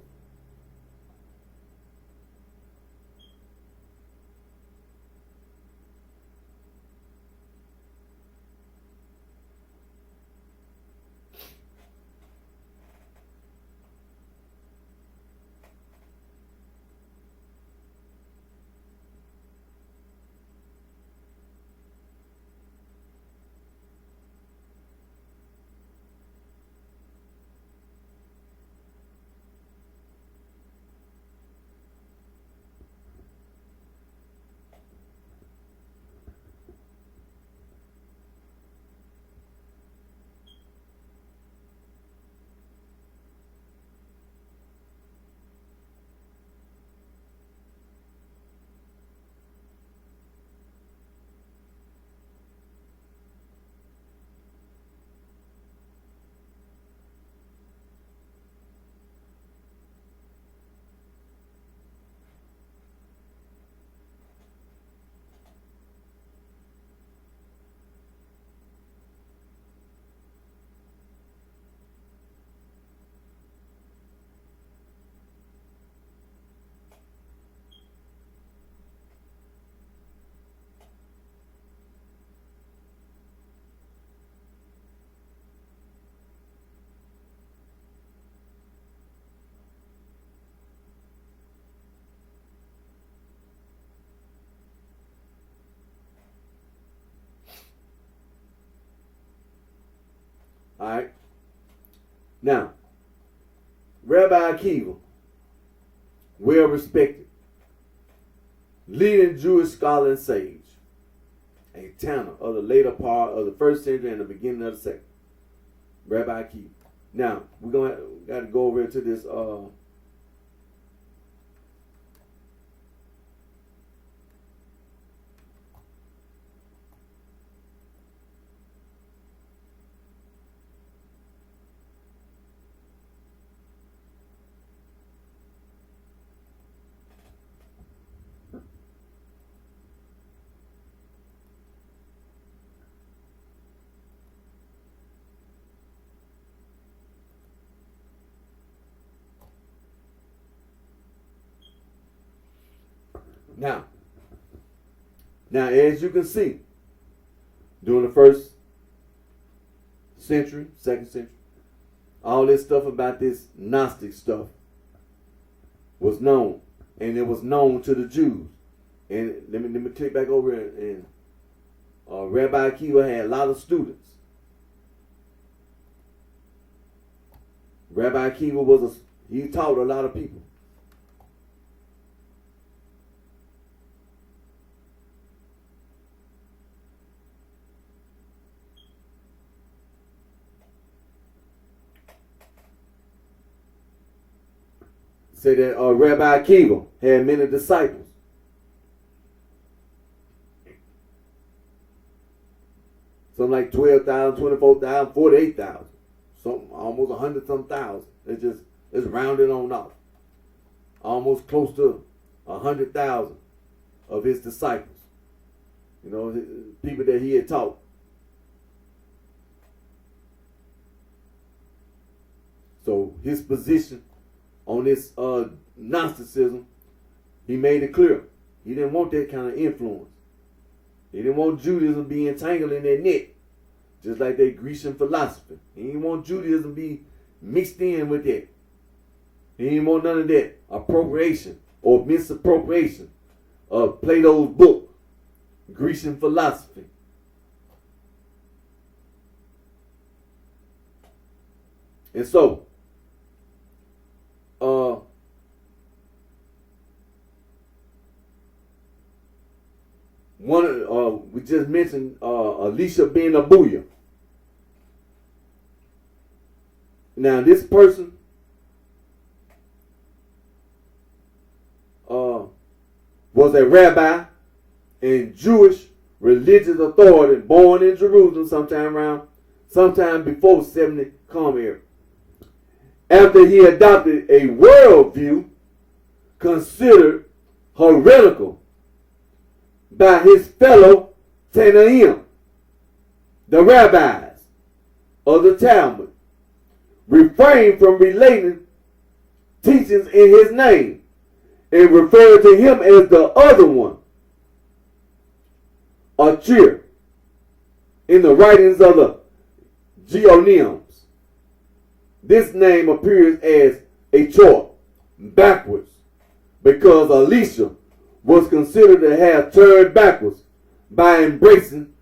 All right. Now, Rabbi Akiva, well respected, leading Jewish scholar and sage, a Tanner of the later part of the first century and the beginning of the second. Rabbi Akiva. Now, we're got to go over into this Now, as you can see, during the first century, second century, all this stuff about this Gnostic stuff was known, and it was known to the Jews. And let me click back over and Rabbi Akiva had a lot of students. Rabbi Akiva he taught a lot of people. Say that Rabbi Akiva had many disciples. Something like 12,000, 24,000, 48,000. Something almost 100-some thousand. It's rounded on off. Almost close to 100,000 of his disciples. You know, people that he had taught. So his position on this Gnosticism, he made it clear. He didn't want that kind of influence. He didn't want Judaism to be entangled in that net, just like that Grecian philosophy. He didn't want Judaism to be mixed in with that. He didn't want none of that appropriation or misappropriation of Plato's book, Grecian philosophy. And so, we just mentioned Elisha ben Abuya. Now, this person was a rabbi and Jewish religious authority born in Jerusalem sometime before 70 Common Era. After he adopted a worldview considered heretical by his fellow Tanaim, the rabbis of the Talmud, refrained from relating teachings in his name and referred to him as the other one, Achir, in the writings of the Geonims. This name appears as a chart backwards because Elisha was considered to have turned backwards by embracing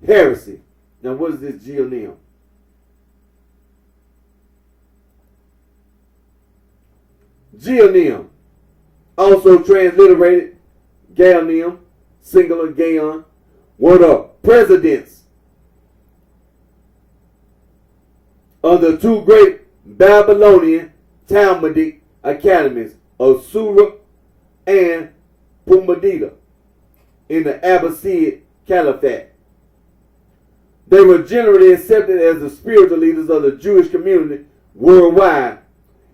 heresy. Now, what is this Geonim? Geonim, also transliterated Gaonim, singular Gaon, were the presidents of the two great Babylonian Talmudic academies of Surah and Pumbedita in the Abbasid Caliphate. They were generally accepted as the spiritual leaders of the Jewish community worldwide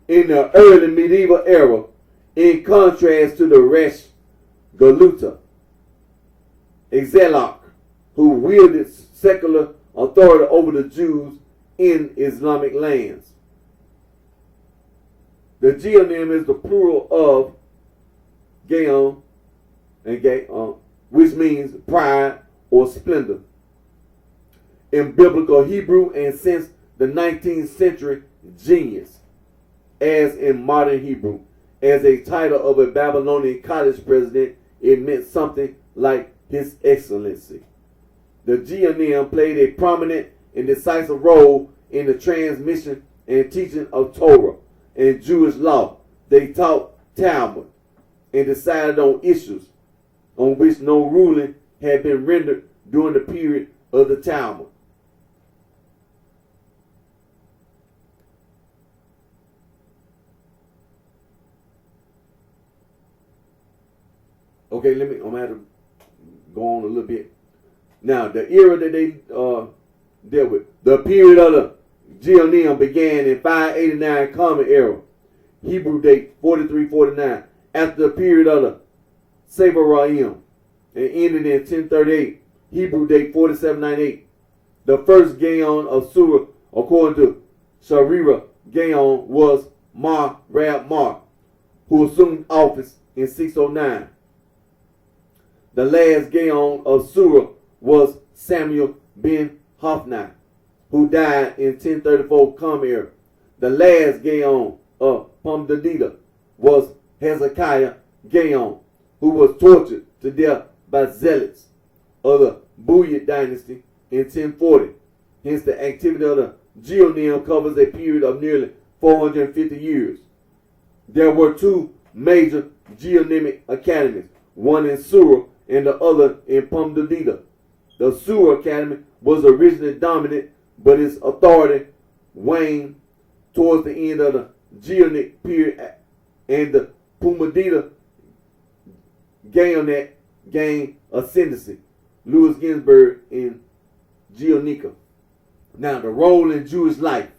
in the early medieval era, in contrast to the Resh Galuta, Exelach, who wielded secular authority over the Jews in Islamic lands. The Geonim is the plural of Gaon, and which means pride or splendor in biblical Hebrew, and since the 19th century, genius, as in modern Hebrew. As a title of a Babylonian college president, it meant something like His Excellency. The Geonim played a prominent and decisive role in the transmission and teaching of Torah and Jewish law. They taught Talmud and decided on issues on which no ruling had been rendered during the period of the Talmud. Okay, I'm going to have to go on a little bit. Now, the era that they dealt with, the period of the Geonim began in 589 Common Era, Hebrew date 4349, after the period of the Seboraim, and ended in 1038, Hebrew date 4798. The first Gaon of Surah, according to Sharira Gaon, was Mar Rab Mar, who assumed office in 609. The last Gaon of Surah was Samuel ben Hophni, who died in 1034 Common Era. The last Gaon of Pumbedita was Hezekiah Gaon, who was tortured to death by zealots of the Buyid dynasty in 1040. Hence, the activity of the Geonim covers a period of nearly 450 years. There were two major Geonymic academies, one in Surah and the other in Pumbedita. The Surah Academy was originally dominant, but its authority waned towards the end of the Geonic period, and the Pumbedita Gaonet gained ascendancy. Louis Ginsburg in Geonica. Now, the role in Jewish life.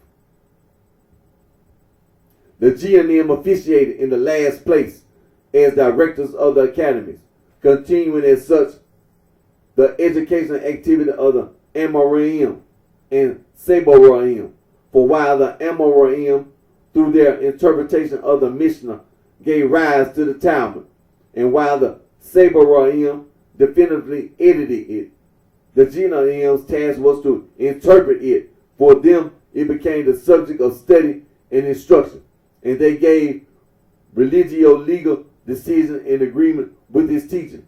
The Geonim officiated in the last place as directors of the academies, continuing as such the educational activity of the Amoraim and Seboraim. For while the Amoraim, through their interpretation of the Mishnah, gave rise to the Talmud, and while the Sabaroim definitively edited it. The Genoim's task was to interpret it. For them, it became the subject of study and instruction, and they gave religio-legal decision in agreement with his teaching.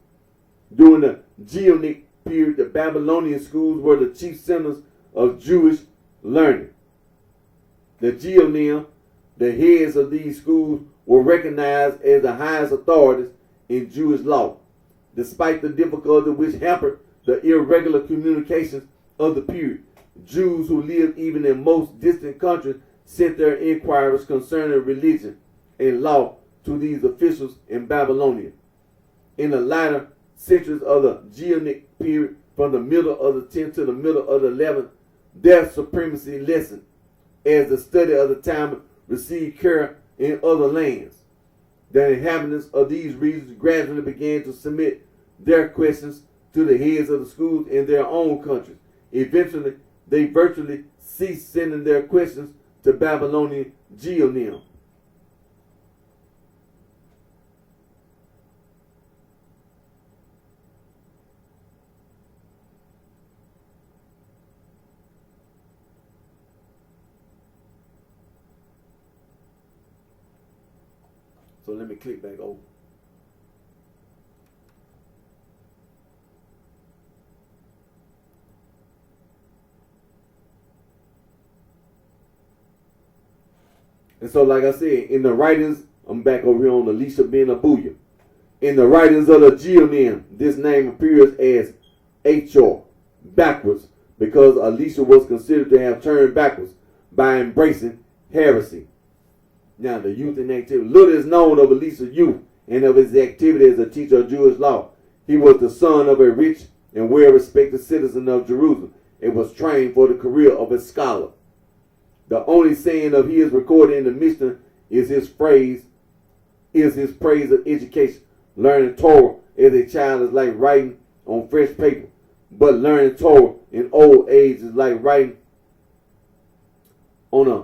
During the Geonic period, the Babylonian schools were the chief centers of Jewish learning. The Geonim, the heads of these schools, were recognized as the highest authorities in Jewish law. Despite the difficulty which hampered the irregular communications of the period, Jews who lived even in most distant countries sent their inquiries concerning religion and law to these officials in Babylonia. In the latter centuries of the Geonic period, from the middle of the 10th to the middle of the 11th, their supremacy lessened as the study of the Talmud received care in other lands. The inhabitants of these regions gradually began to submit their questions to the heads of the schools in their own countries. Eventually, they virtually ceased sending their questions to Babylonian Geonim. So let me click back over. And so, like I said, in the writings, I'm back over here on Elisha ben Abuya. In the writings of the Geonim, this name appears as Achor, backwards, because Elisha was considered to have turned backwards by embracing heresy. Now, the youth in activity. Little is known of Elisha's youth and of his activity as a teacher of Jewish law. He was the son of a rich and well-respected citizen of Jerusalem and was trained for the career of a scholar. The only saying of his recorded in the Mishnah is his praise of education. Learning Torah as a child is like writing on fresh paper, but learning Torah in old age is like writing on a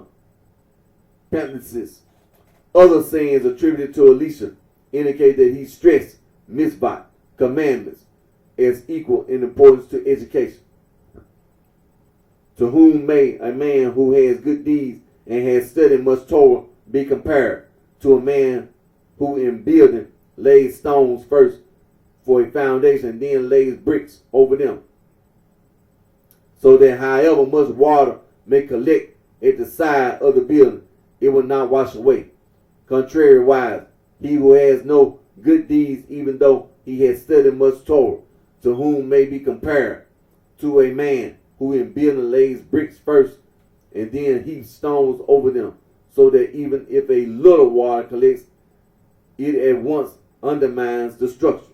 pamphlets. Other sayings attributed to Elisha indicate that he stressed mitzvah, commandments, as equal in importance to education. To whom may a man who has good deeds and has studied much Torah be compared to a man who in building lays stones first for a foundation, then lays bricks over them, so that however much water may collect at the side of the building, it will not wash away. Contrariwise, he who has no good deeds, even though he has studied much Torah, to whom may be compared to a man who in building lays bricks first and then heaps stones over them, so that even if a little water collects, it at once undermines the structure.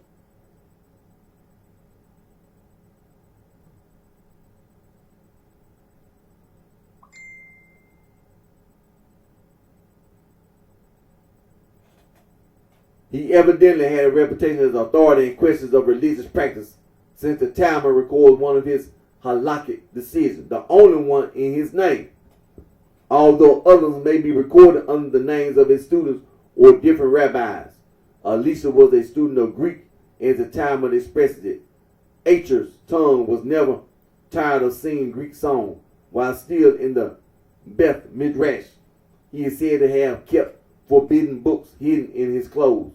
He evidently had a reputation as authority in questions of religious practice, since the Talmud records one of his halakhic decisions, the only one in his name, although others may be recorded under the names of his students or different rabbis. Elisha was a student of Greek, as the Talmud expresses it. Achor's tongue was never tired of singing Greek songs while still in the Beth Midrash. He is said to have kept forbidden books hidden in his clothes.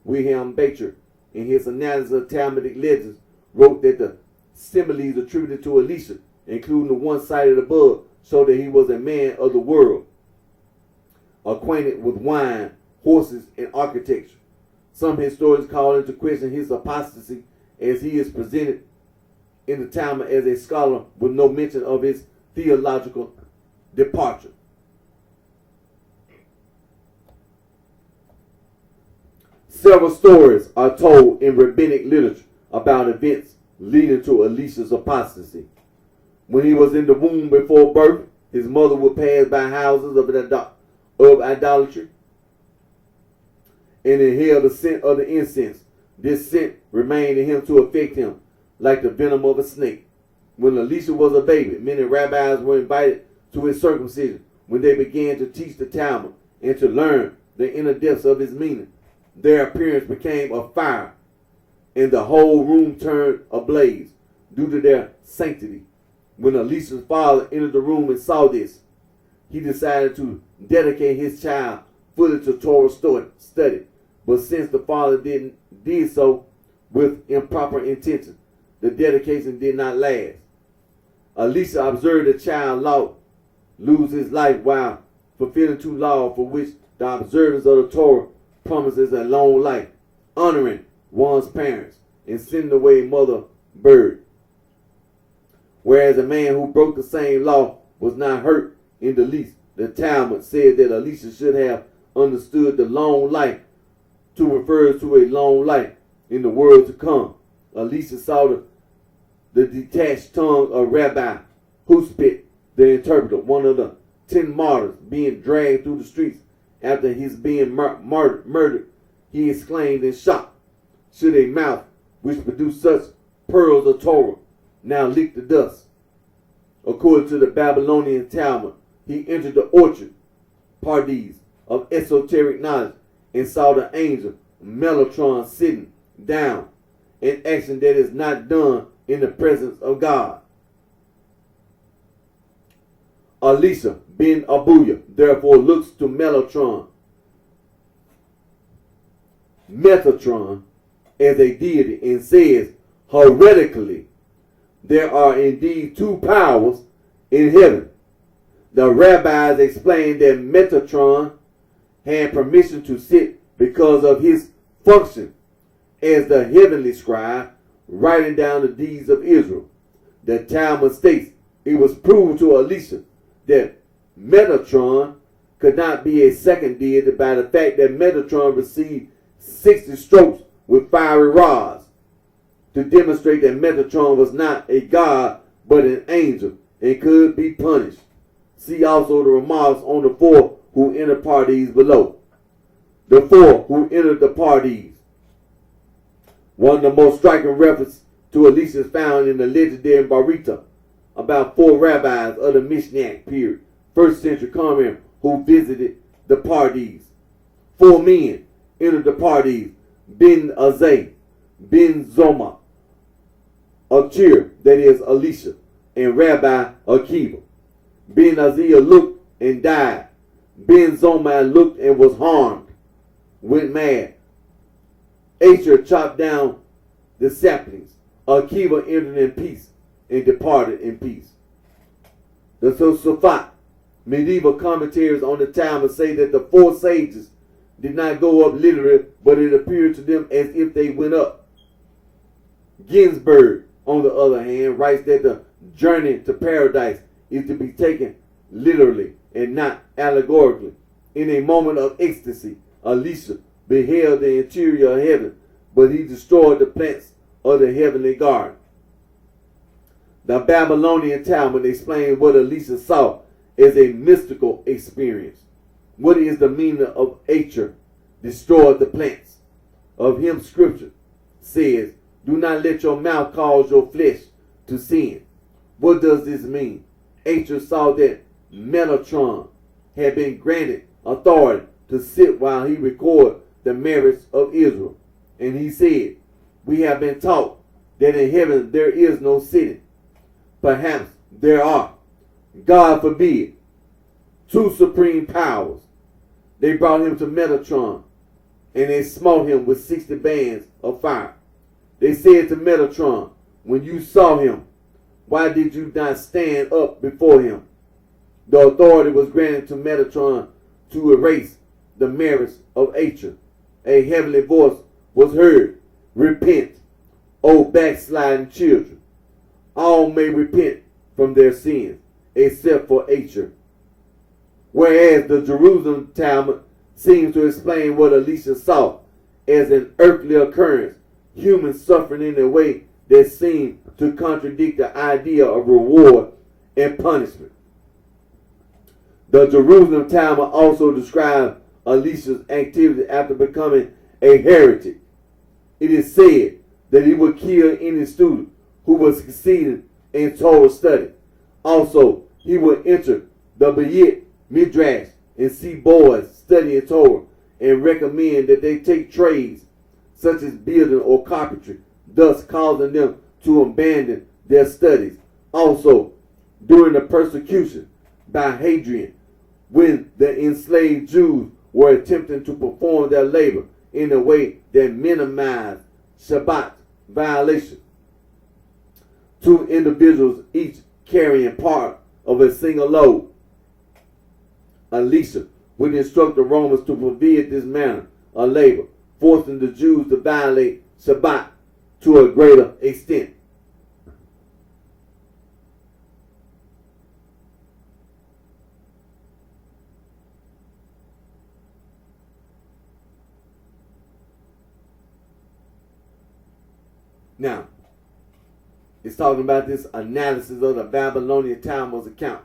Wilhelm Bacher, in his analysis of Talmudic legends, wrote that the similes attributed to Elisha, including the one cited above, show that he was a man of the world, acquainted with wine, horses, and architecture. Some historians call into question his apostasy, as he is presented in the Talmud as a scholar with no mention of his theological departure. Several stories are told in rabbinic literature about events leading to Elisha's apostasy. When he was in the womb before birth, his mother would pass by houses of idolatry and inhale the scent of the incense. This scent remained in him to affect him like the venom of a snake. When Elisha was a baby, many rabbis were invited to his circumcision when they began to teach the Talmud and to learn the inner depths of his meaning. Their appearance became a fire and the whole room turned ablaze due to their sanctity. When Elisha's father entered the room and saw this, he decided to dedicate his child fully to Torah study. But since the father did so with improper intention, the dedication did not last. Elisha observed the child lose his life while fulfilling two laws for which the observance of the Torah promises a long life: honoring one's parents and sending away mother bird. Whereas a man who broke the same law was not hurt in the least. The Talmud said that Elisha should have understood the long life to refer to a long life in the world to come. Elisha saw the detached tongue of Rabbi Huspit, the interpreter, one of the 10 martyrs, being dragged through the streets after his being murdered. He exclaimed in shock, "Should a mouth which produced such pearls of Torah now lick the dust?" According to the Babylonian Talmud, he entered the orchard, Pardes, of esoteric knowledge and saw the angel Metatron sitting down, an action that is not done in the presence of God. Elisha ben Abuya therefore looks to Metatron as a deity and says, heretically, there are indeed two powers in heaven. The rabbis explained that Metatron had permission to sit because of his function as the heavenly scribe, writing down the deeds of Israel. The Talmud states it was proved to Elisha that Metatron could not be a second deity by the fact that Metatron received 60 strokes with fiery rods to demonstrate that Metatron was not a god but an angel and could be punished. See also the remarks on the four who entered Pardes below. The four who entered the Pardes. One of the most striking references to Elisha is found in the legendary Barita about 4 rabbis of the Mishnah period, 1st century Qumran, who visited the Pardes. 4 men entered the Pardes: Ben Azai, Ben Zoma, Achir, that is Elisha, and Rabbi Akiva. Ben Azai looked and died. Ben Zoma looked and was harmed, went mad. Achir chopped down the saplings. Akiva entered in peace and departed in peace. The Tosafot, medieval commentaries on the Talmud, say that the 4 sages did not go up literally, but it appeared to them as if they went up. Ginsburg, on the other hand, writes that the journey to paradise is to be taken literally and not allegorically. In a moment of ecstasy, Elisha beheld the interior of heaven, but he destroyed the plants of the heavenly garden. The Babylonian Talmud explains what Elisha saw as a mystical experience. What is the meaning of Achir? Destroyed the plants. Of him scripture says, do not let your mouth cause your flesh to sin. What does this mean? Achir saw that Metatron had been granted authority to sit while he recorded the merits of Israel. And he said, we have been taught that in heaven there is no sitting. Perhaps there are, God forbid, 2 supreme powers. They brought him to Metatron, and they smote him with 60 bands of fire. They said to Metatron, when you saw him, why did you not stand up before him? The authority was granted to Metatron to erase the merits of Achir. A heavenly voice was heard, repent, O backsliding children. All may repent from their sins, except for Achir. Whereas the Jerusalem Talmud seems to explain what Elisha saw as an earthly occurrence, human suffering in a way that seemed to contradict the idea of reward and punishment. The Jerusalem Talmud also describes Elisha's activity after becoming a heretic. It is said that he would kill any student who was succeeding in Torah study. Also, he would enter the Beit Midrash and see boys studying Torah and recommend that they take trades such as building or carpentry, thus causing them to abandon their studies. Also, during the persecution by Hadrian, when the enslaved Jews were attempting to perform their labor in a way that minimized Shabbat violation, two individuals each carrying part of a single load, Elisha would instruct the Romans to forbid this manner of labor, forcing the Jews to violate Shabbat to a greater extent. Now, it's talking about this analysis of the Babylonian Talmud's account.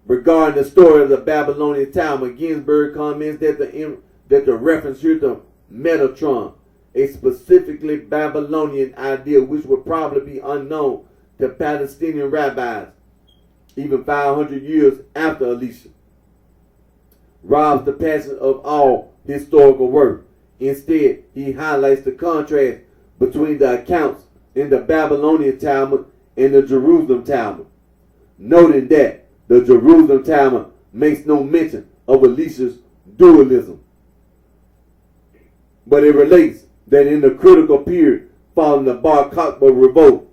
Regarding the story of the Babylonian Talmud, Ginsburg comments that the reference here to Metatron, a specifically Babylonian idea which would probably be unknown to Palestinian rabbis even 500 years after Elisha, robs the passage of all historical worth. Instead, he highlights the contrast between the accounts in the Babylonian Talmud and the Jerusalem Talmud, noting that the Jerusalem Talmud makes no mention of Elisha's dualism, but it relates that in the critical period following the Bar Kokhba revolt,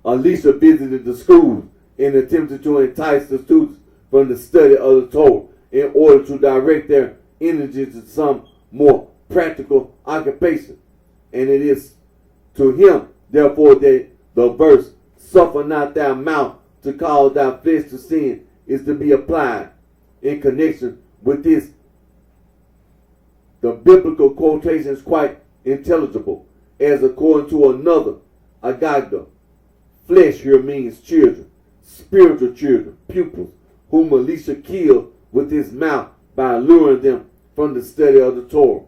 Elisha visited the schools and attempted to entice the students from the study of the Torah in order to direct their energy to some more practical occupation. And it is to him, therefore, that the verse, "Suffer not thy mouth to cause thy flesh to sin," is to be applied. In connection with this, the biblical quotation is quite intelligible, as according to another Agagda, flesh here means children, spiritual children, pupils, whom Elisha killed with his mouth by luring them from the study of the Torah.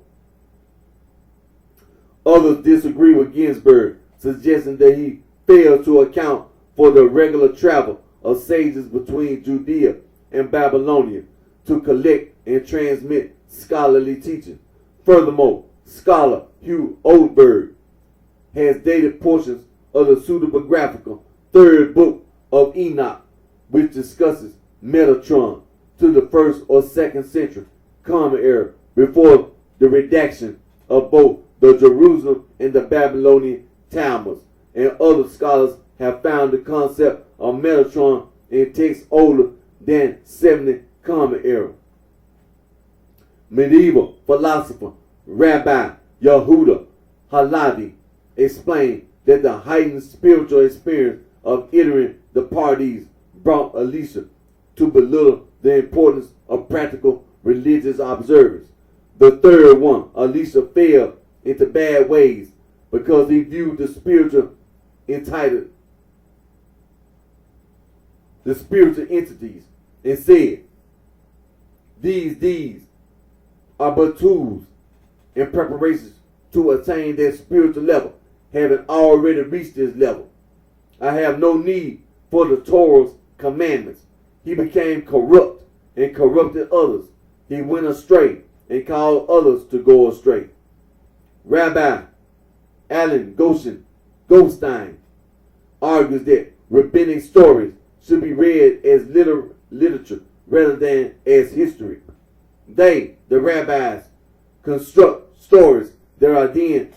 Others disagree with Ginsburg, suggesting that he failed to account for the regular travel of sages between Judea and Babylonia to collect and transmit scholarly teaching. Furthermore, scholar Hugh Oldberg has dated portions of the pseudepigraphical third book of Enoch, which discusses Metatron, to the 1st or 2nd century Common Era, before the redaction of both the Jerusalem and the Babylonian Talmuds. And other scholars have found the concept of Metatron in texts older than 70 Common Era. Medieval philosopher Rabbi Yehuda Halevi explained that the heightened spiritual experience of entering the parties brought Elisha to belittle the importance of practical religious observance. The third one, Elisha fell into bad ways because he viewed the spiritual entities and said, these deeds are but tools in preparations to attain that spiritual level, having already reached this level. I have no need for the Torah's commandments. He became corrupt and corrupted others. He went astray and caused others to go astray. Rabbi Alan Goldstein argues that rabbinic stories should be read as literature rather than as history. They, the rabbis, construct stories that are then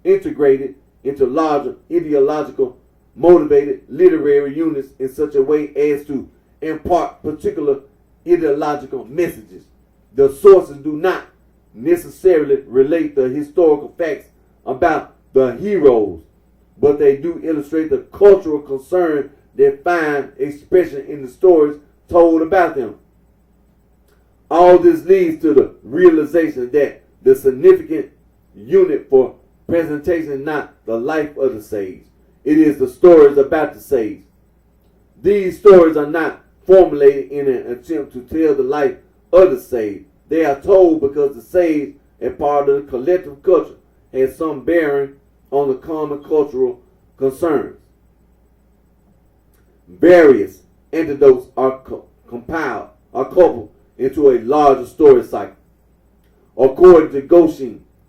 integrated into larger ideological motivated literary units in such a way as to impart particular ideological messages. The sources do not necessarily relate the historical facts about the heroes, but they do illustrate the cultural concern that find expression in the stories told about them. All this leads to the realization that the significant unit for presentation is not the life of the sage. It is the stories about the sage. These stories are not formulated in an attempt to tell the life of the sage. They are told because the sage, as part of the collective culture, has some bearing on the common cultural concerns. Various anecdotes are coupled into a larger story cycle. According to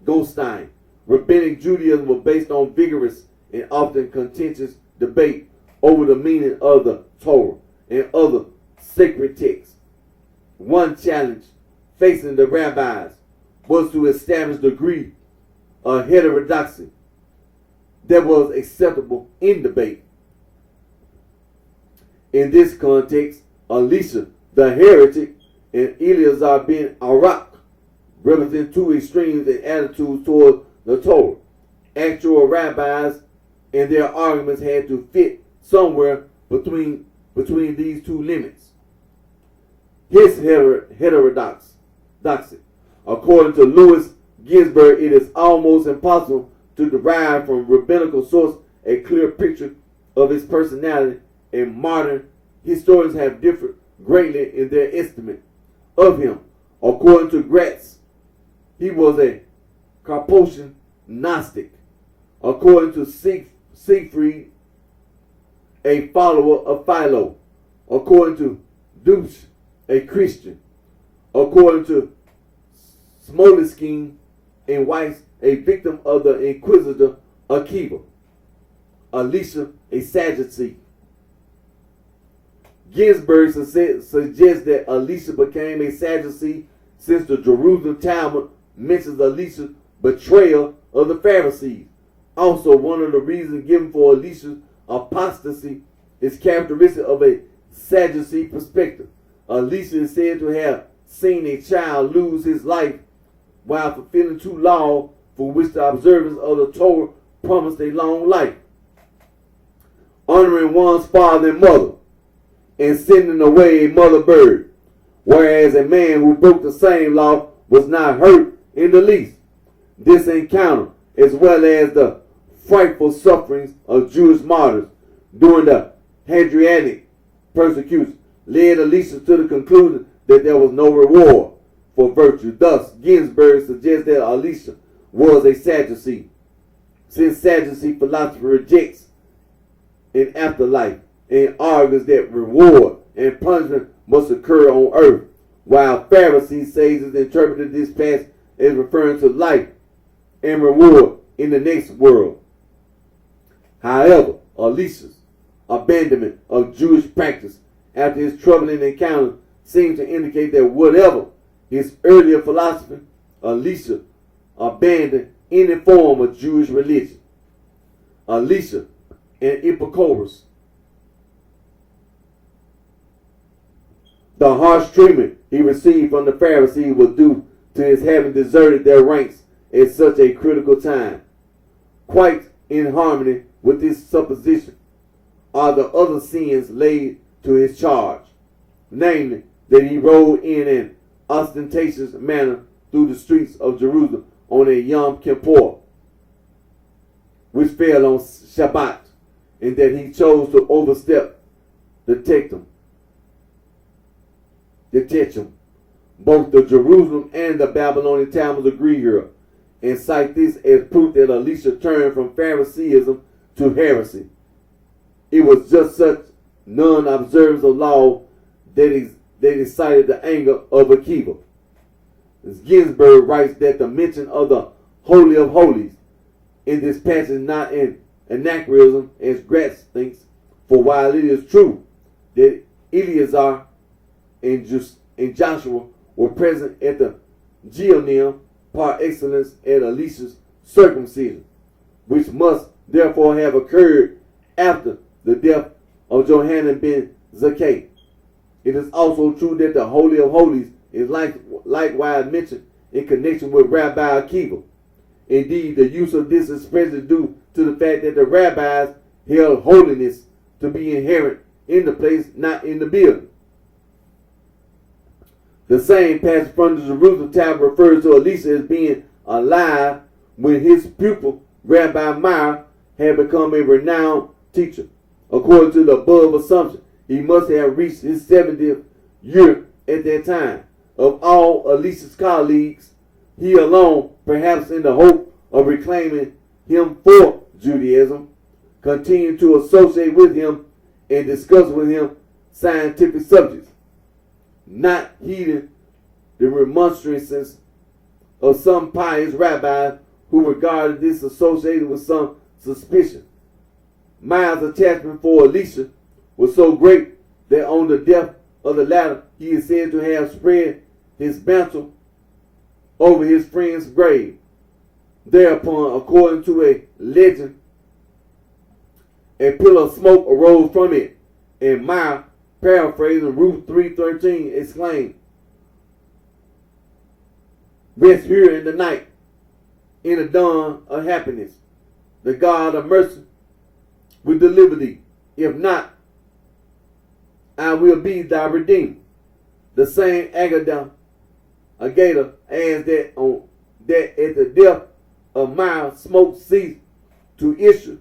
Goldstein, rabbinic Judaism was based on vigorous and often contentious debate over the meaning of the Torah and other sacred texts. One challenge facing the rabbis was to establish the degree of heterodoxy that was acceptable in debate. In this context, Elisha, the heretic, and Eleazar ben Arak represent two extremes in attitudes toward the Torah. Actual rabbis and their arguments had to fit somewhere between these two limits. His heterodoxy. According to Louis Ginsburg, it is almost impossible to derive from rabbinical source a clear picture of his personality, and modern historians have differed greatly in their estimate of him. According to Gratz, he was a Carpathian Gnostic. According to Siegfried, a follower of Philo. According to Deutsch, a Christian. According to Smolensky and Weiss, a victim of the Inquisitor Akiva. Elisha, a Sadducee. Ginsburg suggests that Elisha became a Sadducee since the Jerusalem Talmud mentions Elisha's betrayal of the Pharisees. Also, one of the reasons given for Elisha's apostasy is characteristic of a Sadducee perspective. Elisha is said to have seen a child lose his life while fulfilling two laws for which the observance of the Torah promised a long life: honoring one's father and mother, and sending away a mother bird, whereas a man who broke the same law was not hurt in the least. This encounter, as well as the frightful sufferings of Jewish martyrs during the Hadrianic persecution, led Elisha to the conclusion that there was no reward for virtue. Thus, Ginsburg suggests that Elisha was a Sadducee, since Sadducee philosophy rejects an afterlife and argues that reward and punishment must occur on earth, while Pharisee sages interpreted this passage as referring to life and reward in the next world. However, Elisha's abandonment of Jewish practice after his troubling encounter seems to indicate that whatever his earlier philosophy, Elisha abandoned any form of Jewish religion. Elisha and Epicurus. The harsh treatment he received from the Pharisees was due to his having deserted their ranks at such a critical time. Quite in harmony with this supposition are the other sins laid to his charge, namely that he rode in an ostentatious manner through the streets of Jerusalem on a Yom Kippur, which fell on Shabbat, and that he chose to overstep the Tectum. Both the Jerusalem and the Babylonian Talmuds agree here and cite this as proof that Elisha turned from Phariseeism to heresy. It was just such non-observance of law that excited the anger of Akiva. Ginsburg writes that the mention of the Holy of Holies in this passage is not an anachronism, as Gratz thinks, for while it is true that Eleazar and Joshua were present at the Geonim par excellence at Elisha's circumcision, which must therefore have occurred after the death of Johanan ben Zakkai. It is also true that the Holy of Holies is likewise mentioned in connection with Rabbi Akiva. Indeed, the use of this expression is due to the fact that the rabbis held holiness to be inherent in the place, not in the building. The same passage from the Jerusalem Talmud refers to Elisha as being alive when his pupil, Rabbi Meir, had become a renowned teacher. According to the above assumption, he must have reached his 70th year at that time. Of all Elisha's colleagues, he alone, perhaps in the hope of reclaiming him for Judaism, continued to associate with him and discuss with him scientific subjects, not heeding the remonstrances of some pious rabbis who regarded this associated with some suspicion. Miles' attachment for Elisha was so great that on the death of the latter, he is said to have spread his mantle over his friend's grave. Thereupon, according to a legend, a pillar of smoke arose from it, and Miles, paraphrasing Ruth 3:13, exclaimed, "Rest here in the night, in the dawn of happiness. The God of mercy will deliver thee. If not, I will be thy redeemer." The same Agadah adds that at the death of Miles, smoke ceased to issue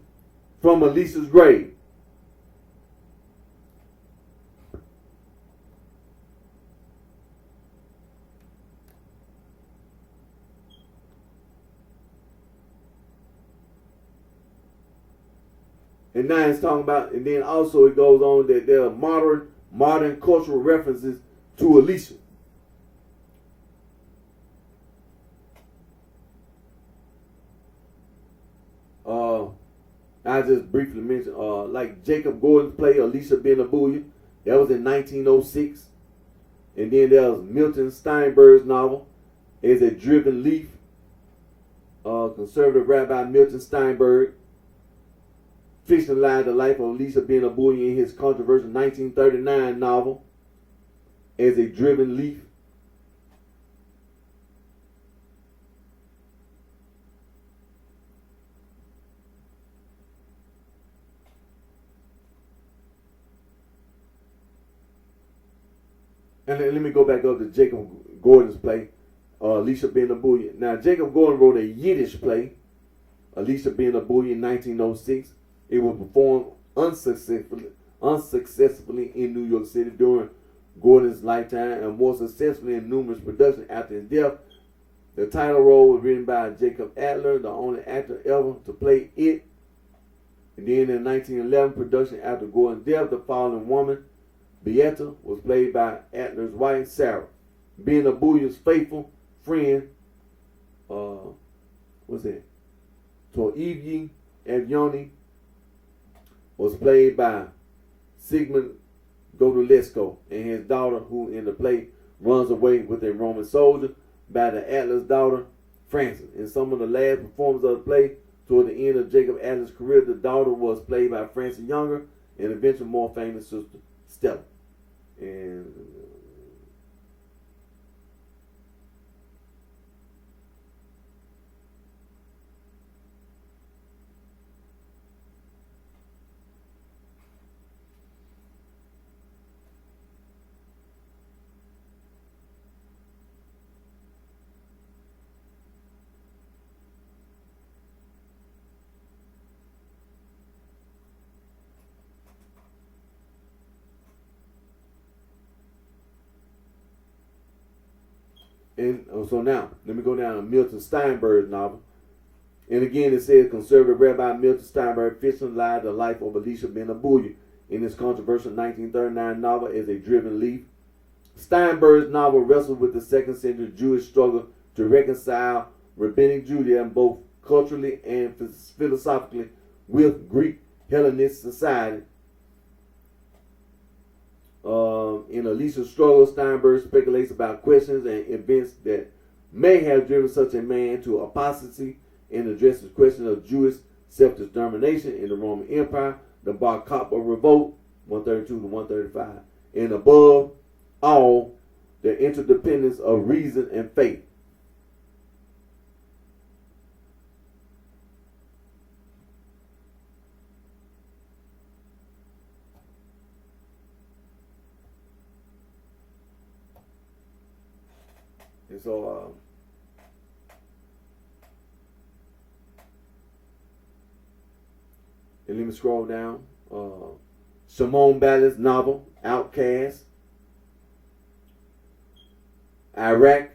from Elisha's grave. And now it's talking about, and then also it goes on that there are modern cultural references to Elisha. I just briefly mentioned, like Jacob Gordon's play Elisha Ben Abuya, that was in 1906. And then there was Milton Steinberg's novel, As a Driven Leaf. Conservative Rabbi Milton Steinberg fictionalized the life of Elisha Ben Abuya in his controversial 1939 novel, As a Driven Leaf. And let me go back up to Jacob Gordon's play, Elisha Ben Abuya. Now, Jacob Gordon wrote a Yiddish play, Elisha Ben Abuya, in 1906. It was performed unsuccessfully in New York City during Gordon's lifetime and more successfully in numerous productions after his death. The title role was written by Jacob Adler, the only actor ever to play it. And then in 1911 production after Gordon's death, The Fallen Woman, Beata, was played by Adler's wife, Sarah. Ben Abuya's faithful friend, Toivyi Avioni, was played by Sigmund Godulesco, and his daughter, who in the play runs away with a Roman soldier, by the Adler's daughter, Frances. In some of the last performances of the play, toward the end of Jacob Adler's career, the daughter was played by Frances Younger, and eventually more famous sister, Stella. And so now, let me go down to Milton Steinberg's novel. And again, it says conservative Rabbi Milton Steinberg fictionalized the life of Elisha Ben Abuya in his controversial 1939 novel, As a Driven Leaf. Steinberg's novel wrestled with the second century Jewish struggle to reconcile rabbinic Judaism both culturally and philosophically with Greek Hellenist society. In Elisha's struggle, Steinberg speculates about questions and events that may have driven such a man to apostasy and addresses questions of Jewish self-determination in the Roman Empire, the Bar Kokhba revolt, 132 to 135, and above all, the interdependence of reason and faith. And so, and let me scroll down. Shimon Ballard's novel, Outcast. Iraq,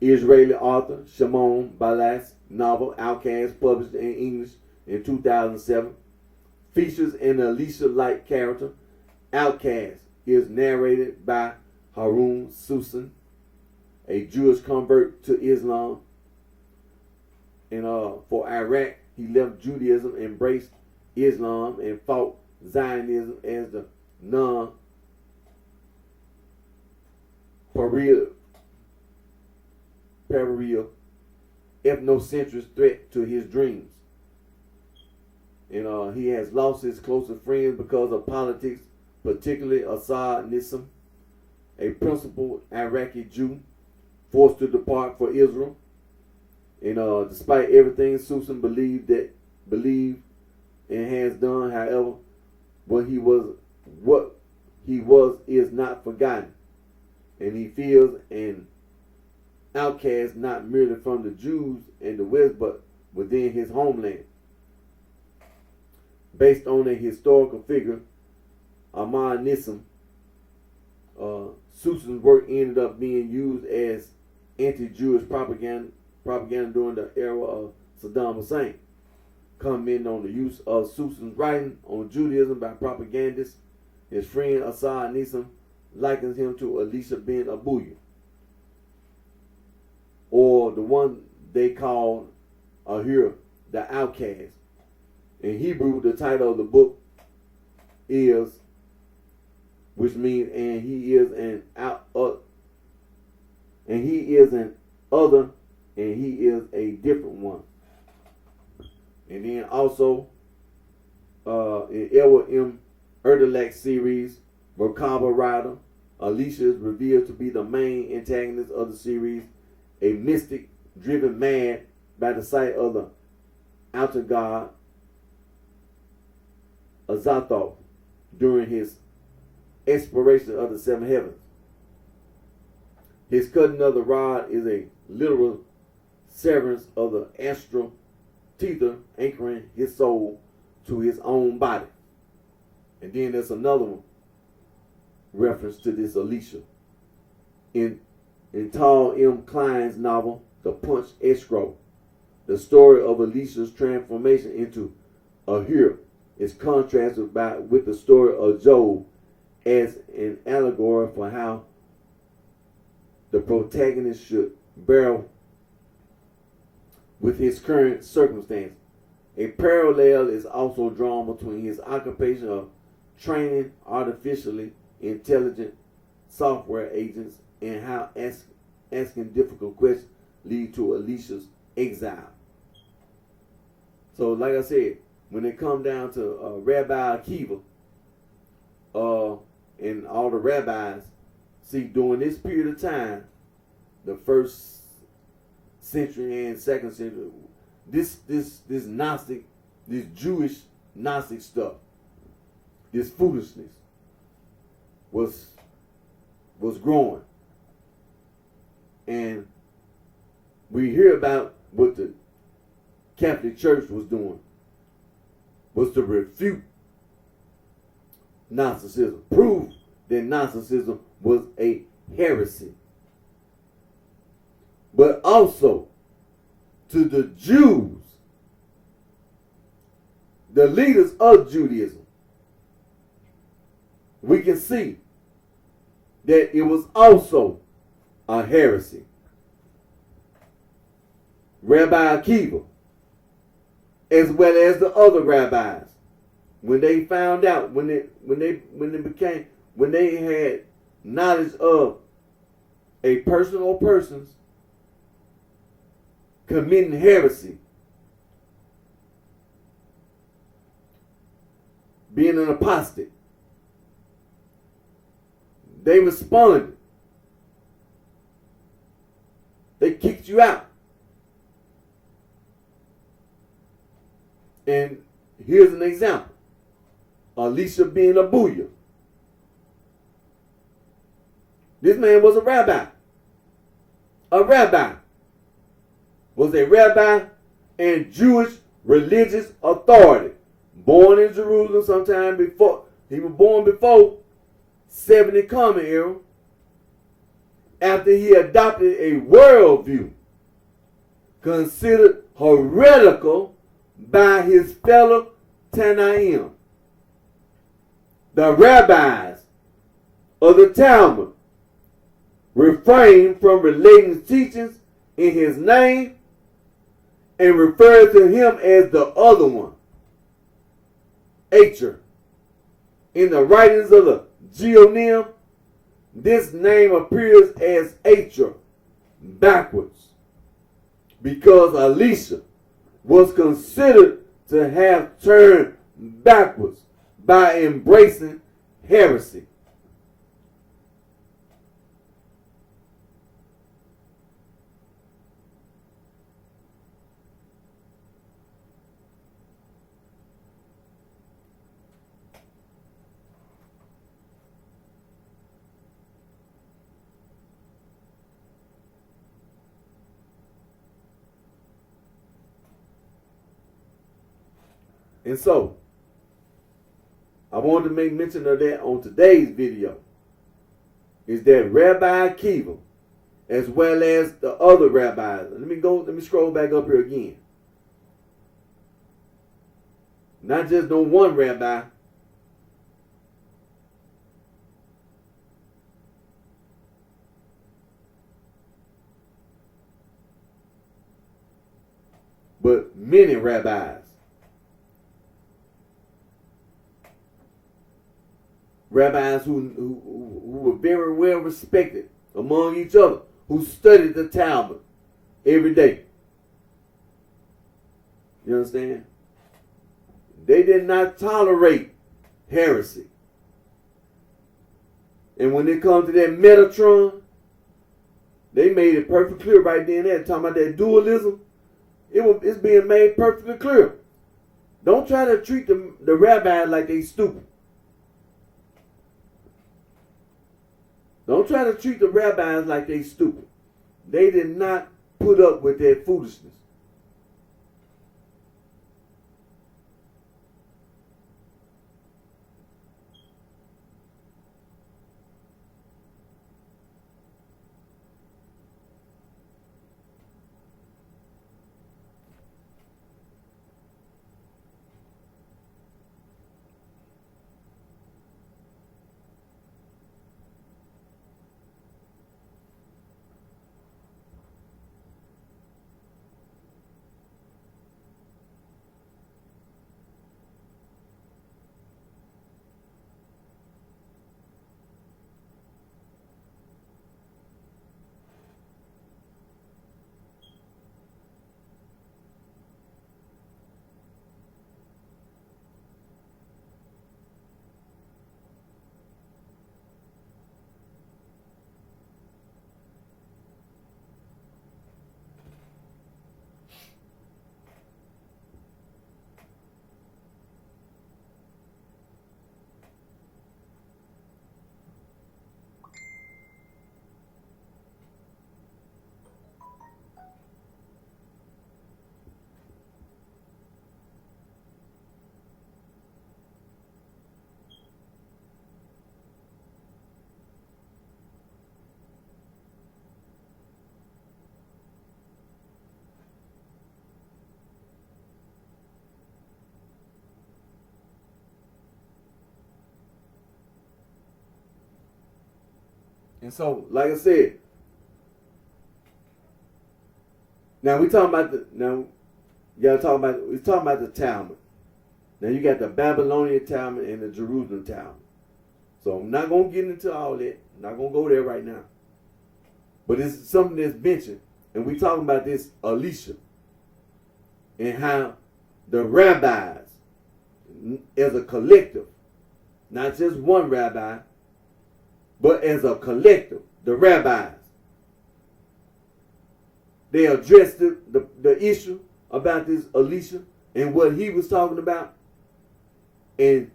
Israeli author Shimon Ballard's novel, Outcast, published in English in 2007, features an Elisha-like character. Outcast is narrated by Harun Susan, a Jewish convert to Islam And for Iraq, he left Judaism, embraced Islam, and fought Zionism as the non-pariah ethnocentrist threat to his dreams. And he has lost his closest friends because of politics, particularly Assad Nissim, a principled Iraqi Jew forced to depart for Israel. And despite everything Susan believed and has done, however, what he was is not forgotten, and he feels an outcast not merely from the Jews in the West, but within his homeland. Based on a historical figure, Ahmad Nissim, Susan's work ended up being used as anti-Jewish propaganda during the era of Saddam Hussein. Commenting on the use of Susan's writing on Judaism by propagandists, his friend Assad Nissim likens him to Elisha bin Abuya, or the one they called Ahir, the outcast. In Hebrew, the title of the book is, which means, and he is an other, and he is a different one. And then also in Edward M. Erdalak's series, Merkaba Rider, Alicia is revealed to be the main antagonist of the series, a mystic driven mad by the sight of the outer god Azathoth during his exploration of the seven heavens. His cutting of the rod is a literal severance of the astral tether anchoring his soul to his own body. And then there's another one reference to this Alicia. In Tal M. Klein's novel, The Punch Escrow, the story of Alicia's transformation into Ahir is contrasted with the story of Job as an allegory for how the protagonist should bear with his current circumstance. A parallel is also drawn between his occupation of training artificially intelligent software agents and how asking difficult questions lead to Alicia's exile. So, like I said, when it come down to Rabbi Akiva and all the rabbis, see, during this period of time, the first century and second century, this Gnostic, this Jewish Gnostic stuff, this foolishness was growing. And we hear about what the Catholic Church was doing, was to refute Gnosticism, prove that Gnosticism was a heresy. But also to the Jews, the leaders of Judaism, we can see that it was also a heresy. Rabbi Akiva, as well as the other rabbis, when they found out, when they had knowledge of a person or persons committing heresy, being an apostate, they responded. They kicked you out. And here's an example. Elisha bin Abuya. This man was a rabbi. A rabbi. Was a rabbi and Jewish religious authority. Born in Jerusalem sometime before. He was born before 70 Common Era. After he adopted a worldview considered heretical by his fellow Tanaim. The rabbis of the Talmud refrained from relating teachings in his name and referred to him as the other one, Acher. In the writings of the Geonim, this name appears as Acher backwards because Elisha was considered to have turned backwards by embracing heresy. And so, I wanted to make mention of that on today's video. Is that Rabbi Akiva, as well as the other rabbis. Let me scroll back up here again. Not just no one rabbi. But many rabbis. Rabbis who were very well respected among each other, who studied the Talmud every day. You understand? They did not tolerate heresy. And when it comes to that Metatron, they made it perfectly clear right then and there, talking about that dualism. It's being made perfectly clear. Don't try to treat the rabbis like they stupid. Don't try to treat the rabbis like they stupid. They did not put up with that foolishness. And so, like I said, now we're talking about we're talking about the Talmud. Now you got the Babylonian Talmud and the Jerusalem Talmud. So I'm not gonna get into all that. I'm not gonna go there right now. But it's something that's mentioned, and we're talking about this Elisha and how the rabbis, as a collective, not just one rabbi, but as a collective, the rabbis, they addressed the issue about this Elisha and what he was talking about. And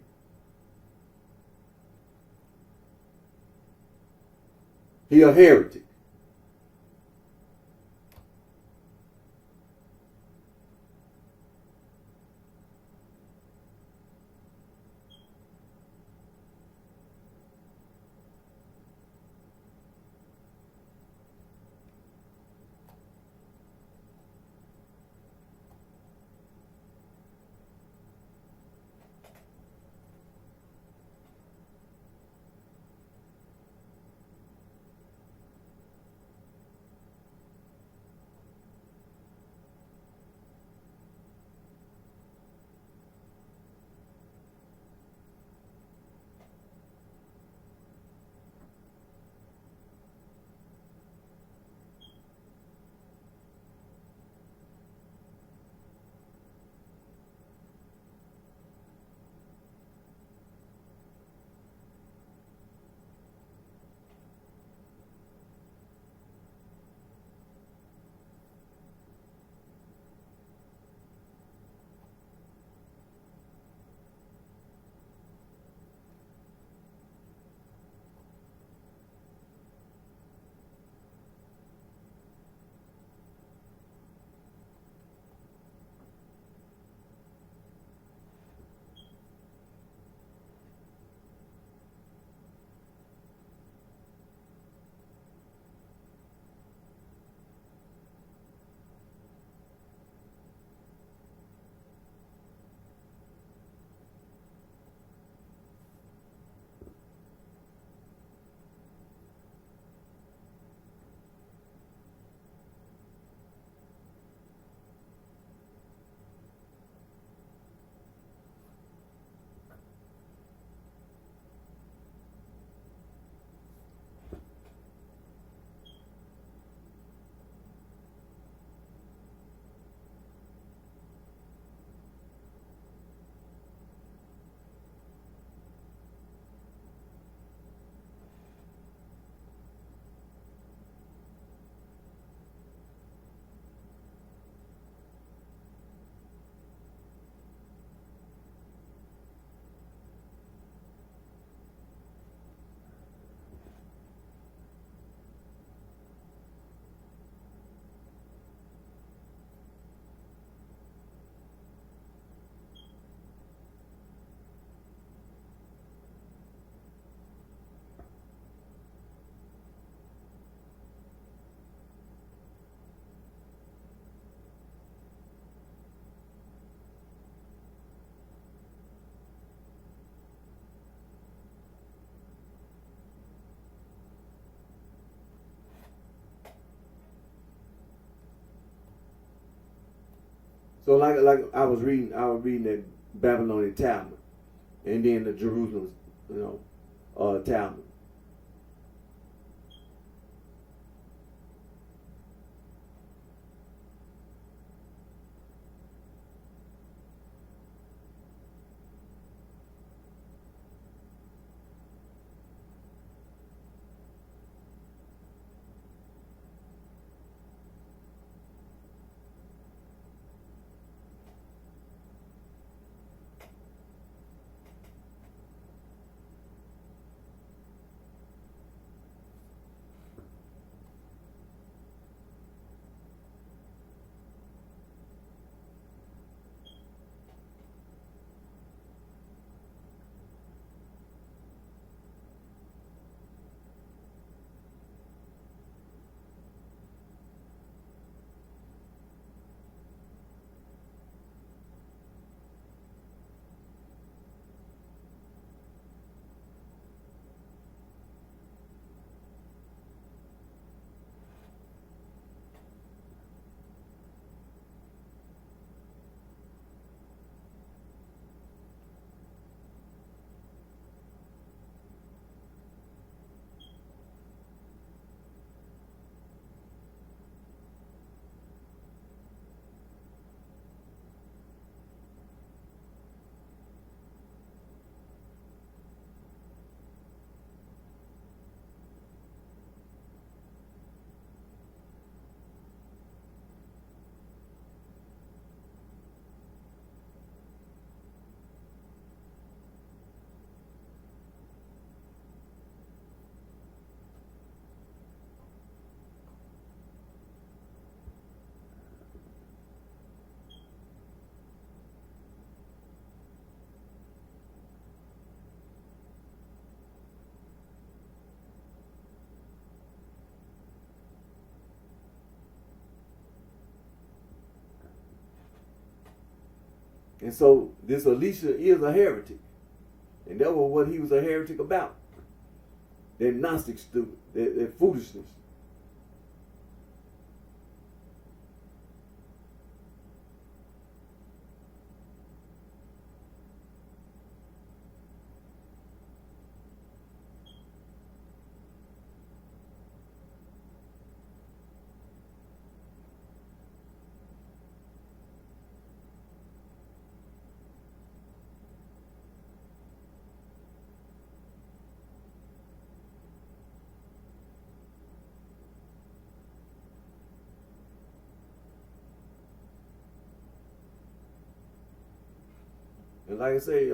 he a heretic. So like I was reading that Babylonian Talmud, and then the Jerusalem, Talmud. And so this Elisha is a heretic. And that was what he was a heretic about. That Gnostic stupid, that foolishness. And like I say,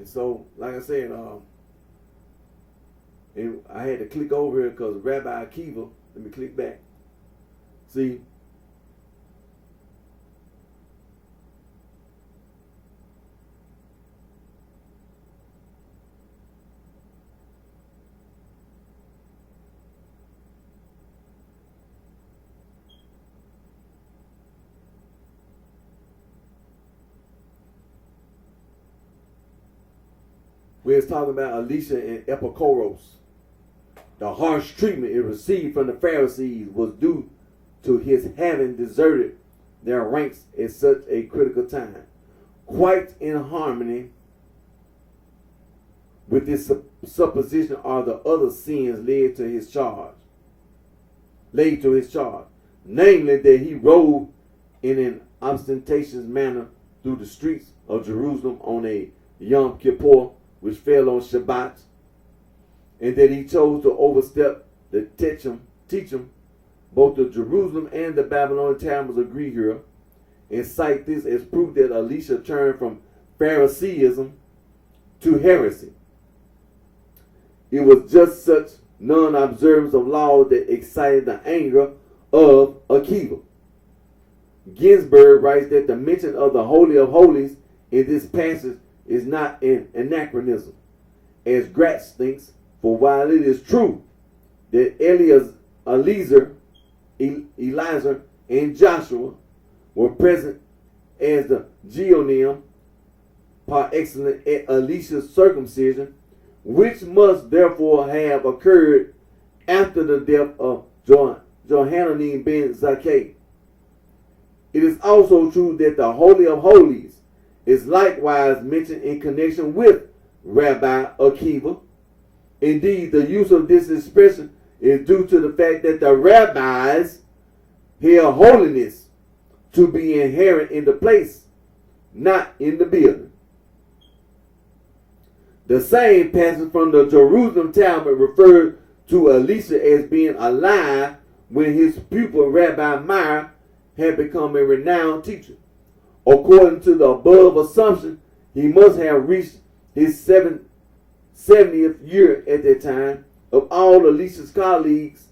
And so, like I said, and I had to click over here because Rabbi Akiva, let me click back. See, we was talking about Elisha and Epikoros. The harsh treatment it received from the Pharisees was due to his having deserted their ranks at such a critical time. Quite in harmony with this supposition are the other sins laid to his charge, namely that he rode in an ostentatious manner through the streets of Jerusalem on a Yom Kippur, which fell on Shabbat, and that he chose to overstep the teaching. Both the Jerusalem and the Babylonian Talmuds agree here and cite this as proof that Elisha turned from Phariseeism to heresy. It was just such non-observance of law that excited the anger of Akiva. Ginsburg writes that the mention of the Holy of Holies in this passage is not an anachronism, as Gratz thinks, for while it is true that Eliezer, and Joshua were present as the Geonim par excellence at Elisha's circumcision, which must therefore have occurred after the death of Johanan ben Zakkai. It is also true that the Holy of Holies is likewise mentioned in connection with Rabbi Akiva. Indeed, the use of this expression is due to the fact that the rabbis held holiness to be inherent in the place, not in the building. The same passage from the Jerusalem Talmud referred to Elisha as being alive when his pupil Rabbi Meir had become a renowned teacher. According to the above assumption, he must have reached his 70th year at that time. Of all Elisha's colleagues,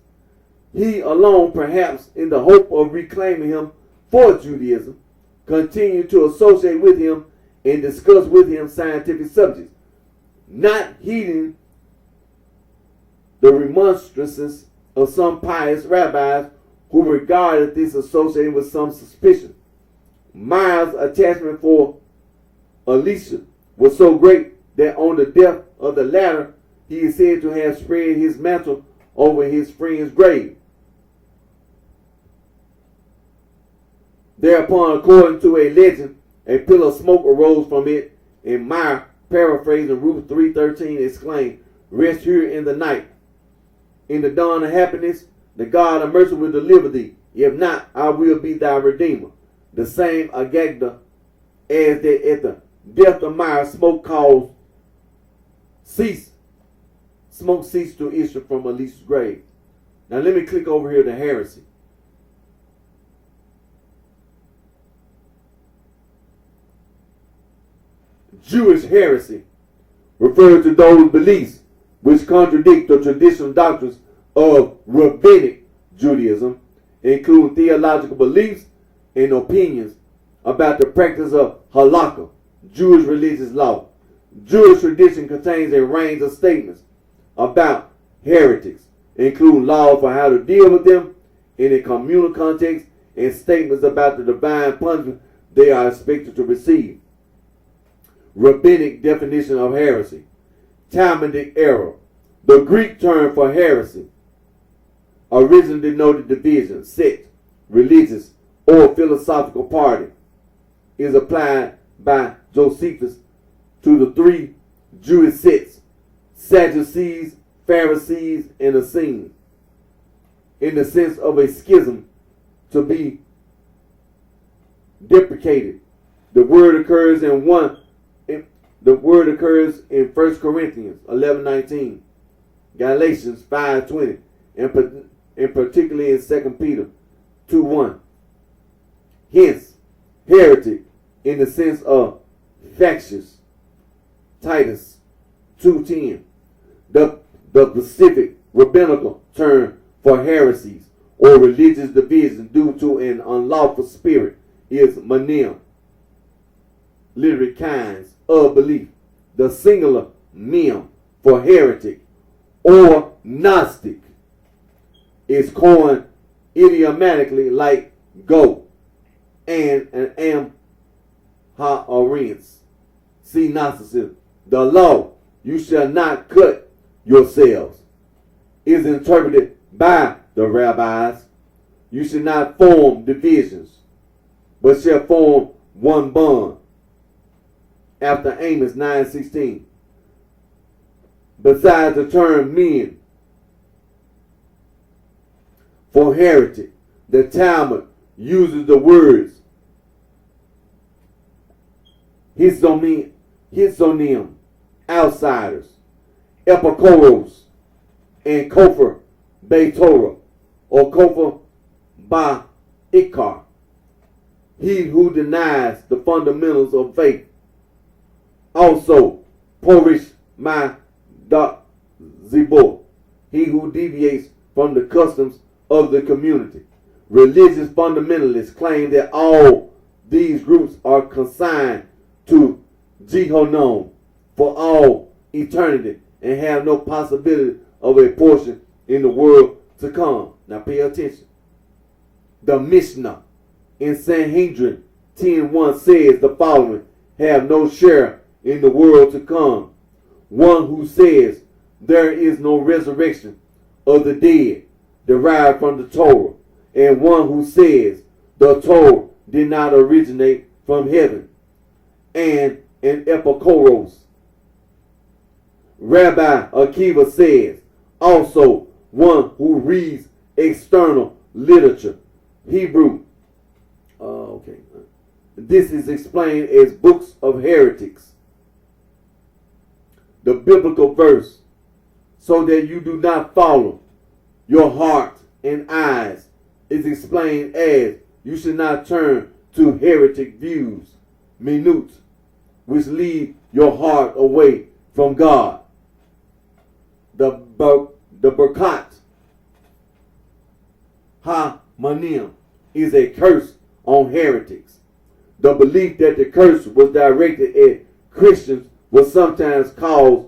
he alone, perhaps in the hope of reclaiming him for Judaism, continued to associate with him and discuss with him scientific subjects, not heeding the remonstrances of some pious rabbis who regarded this association with some suspicion. Meir's attachment for Elisha was so great that on the death of the latter, he is said to have spread his mantle over his friend's grave. Thereupon, according to a legend, a pillar of smoke arose from it, and Meir, paraphrasing Ruth 3:13, exclaimed, "Rest here in the night. In the dawn of happiness, the God of mercy will deliver thee. If not, I will be thy redeemer." The same Agagda as that at the death of Meir, smoke ceased to issue from Elisha's grave. Now let me click over here to heresy. Jewish heresy refers to those beliefs which contradict the traditional doctrines of rabbinic Judaism, including theological beliefs and opinions about the practice of halakha, Jewish religious law. Jewish tradition contains a range of statements about heretics, including laws for how to deal with them in a communal context and statements about the divine punishment they are expected to receive. Rabbinic definition of heresy. Talmudic error. The Greek term for heresy originally denoted division, sect, religious, or philosophical party, is applied by Josephus to the three Jewish sects, Sadducees, Pharisees, and Essenes, in the sense of a schism to be deprecated. The word occurs in 1 Corinthians 11:19, Galatians 5:20, and particularly in 2 Peter 2:1. Hence, heretic in the sense of factious, Titus 2:10. The specific rabbinical term for heresies or religious division due to an unlawful spirit is manim, literally kinds of belief. The singular mem for heretic or Gnostic is coined idiomatically like go and an amharense. See Gnosticism. The law, you shall not cut yourselves, is interpreted by the rabbis. You should not form divisions, but shall form one bond. After Amos 9:16. Besides the term men for heretic, the Talmud uses the words hisonim, outsiders, epicoros, and kofar Torah, or kofar ba ikar, he who denies the fundamentals of faith. Also, porish ma zibo, he who deviates from the customs of the community. Religious fundamentalists claim that all these groups are consigned to Gehonom for all eternity and have no possibility of a portion in the world to come. Now pay attention. The Mishnah in Sanhedrin 10:1 says the following: have no share in the world to come. One who says there is no resurrection of the dead derived from the Torah, and one who says the Torah did not originate from heaven, and an epicoros. Rabbi Akiva says also one who reads external literature. Hebrew. Okay. This is explained as books of heretics. The biblical verse, so that you do not follow your heart and eyes, is explained as you should not turn to heretic views, minut, which lead your heart away from God. The Berkat Ha-Manim is a curse on heretics. The belief that the curse was directed at Christians was sometimes cause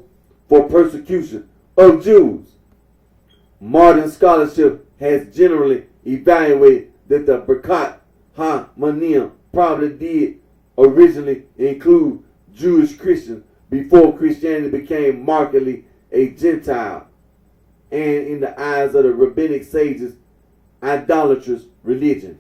for persecution of Jews. Modern scholarship has generally evaluated that the Berkat Ha-Manim probably did originally include Jewish Christians before Christianity became markedly a Gentile and, in the eyes of the rabbinic sages, idolatrous religion.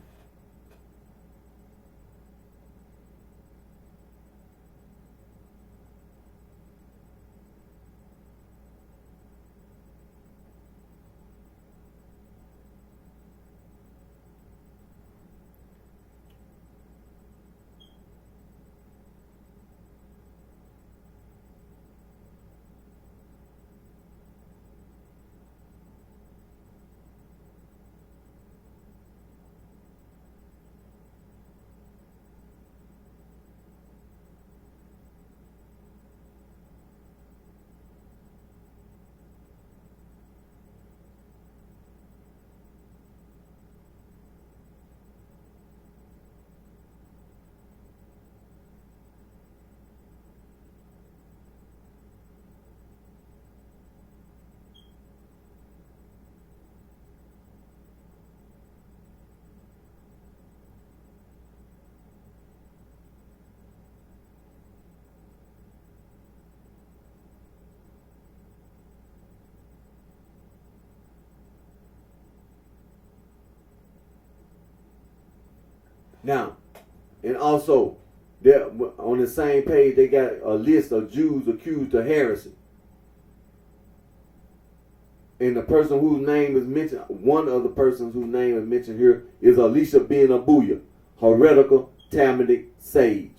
Now, and also, on the same page, they got a list of Jews accused of heresy. And the person whose name is mentioned, one of the persons whose name is mentioned here is Elisha ben Abuya, heretical Talmudic sage.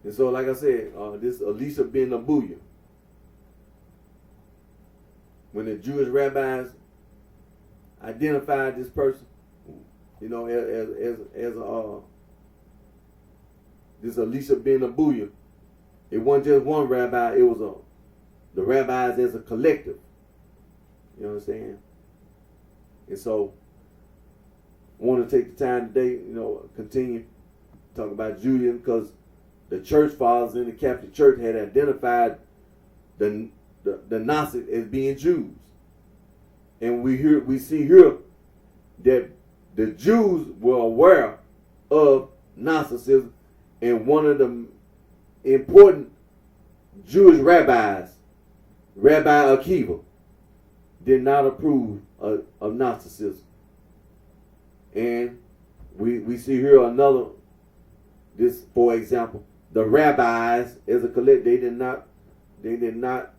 And so, like I said, this Elisha ben Abuya, when the Jewish rabbis identified this person, you know, as this Elisha ben Abuya, it wasn't just one rabbi, it was the rabbis as a collective. You understand? And so, I want to take the time today, you know, continue to talk about Judaism, because the church fathers in the Catholic Church had identified the Gnostics as being Jews. And we see here that the Jews were aware of Gnosticism, and one of the important Jewish rabbis, Rabbi Akiva, did not approve of Gnosticism. And we see here another, this, for example, the rabbis as a collective, they did not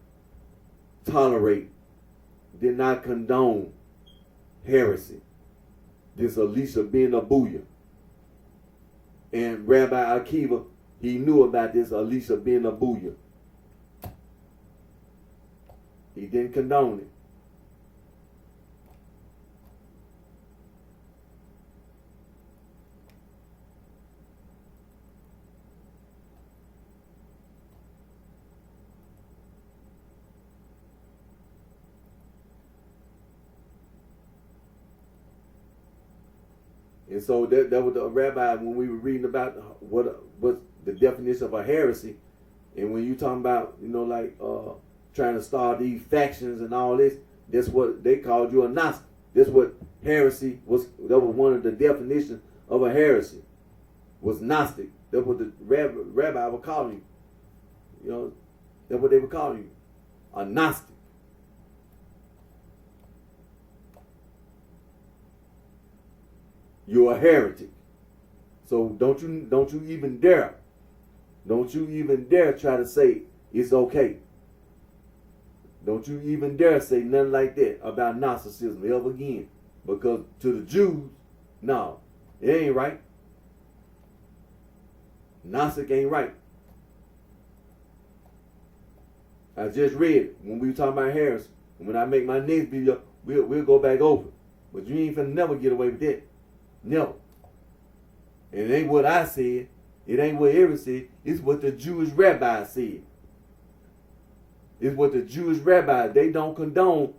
tolerate, did not condone heresy. This Elisha ben Abuya. And Rabbi Akiva, he knew about this Elisha ben Abuya. He didn't condone it. And so that was the rabbi, when we were reading about what's the definition of a heresy, and when you talking about, you know, like trying to start these factions and all this, that's what they called you, a Gnostic. That's what heresy was. That was one of the definitions of a heresy, was Gnostic. That's what the rabbi would call you. You know, that's what they would call you, a Gnostic. You're a heretic. So don't you even dare try to say it's okay. Don't you even dare say nothing like that about Gnosticism ever again. Because to the Jews, no, it ain't right. Gnostic ain't right. I just read it when we were talking about heresy. And when I make my next video, we'll go back over. But you ain't finna never get away with that. Never. And it ain't what I said. It ain't what Eric said. It's what the Jewish rabbis said. It's what the Jewish rabbis, they don't condone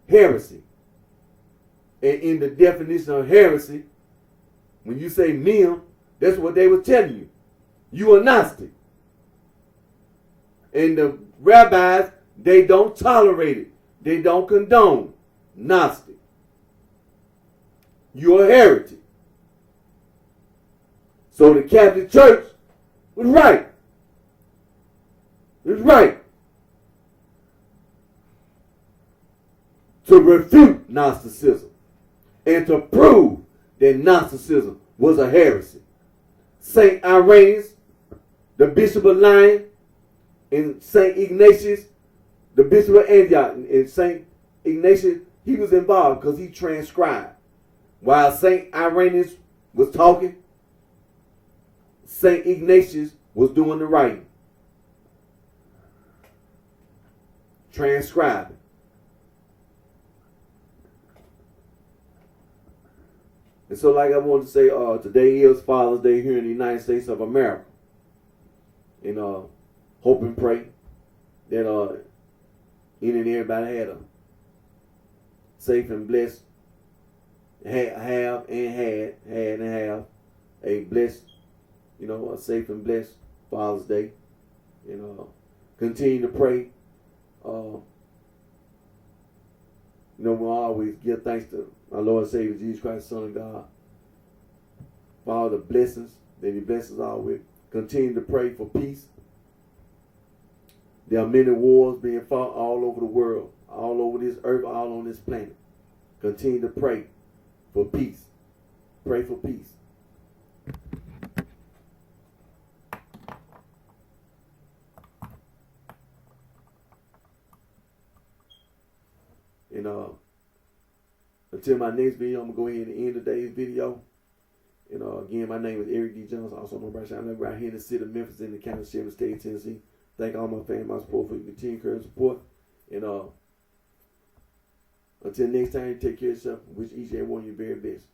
heresy. And in the definition of heresy, when you say mem, that's what they were telling you. You are Gnostic. And the rabbis, they don't tolerate it. They don't condone Gnostic. You're a heretic. So the Catholic Church was right. It was right to refute Gnosticism and to prove that Gnosticism was a heresy. Saint Irenaeus, the Bishop of Lyons, and Saint Ignatius, the Bishop of Antioch, and Saint Ignatius, he was involved because he transcribed. While Saint Irenaeus was talking, Saint Ignatius was doing the writing, transcribing. And so, like I wanted to say, today is Father's Day here in the United States of America. And hope and pray that any and everybody had a safe and blessed, had a blessed, a safe and blessed Father's Day. And continue to pray. We'll always give thanks to our Lord and Savior Jesus Christ, Son of God, for all the blessings that He blesses us all with. Continue to pray for peace. There are many wars being fought all over the world, all over this earth, all on this planet. Continue to pray for peace. Pray for peace. And until my next video, I'm going to go ahead and end today's video. And again, my name is Eric D. Johnson, also known as BrightShine. I'm right here in the city of Memphis, in the county of Shelby State, Tennessee. Thank all my fans, my support for your continued encouragement support. And until next time, take care of yourself. Wish each and every one of you very best.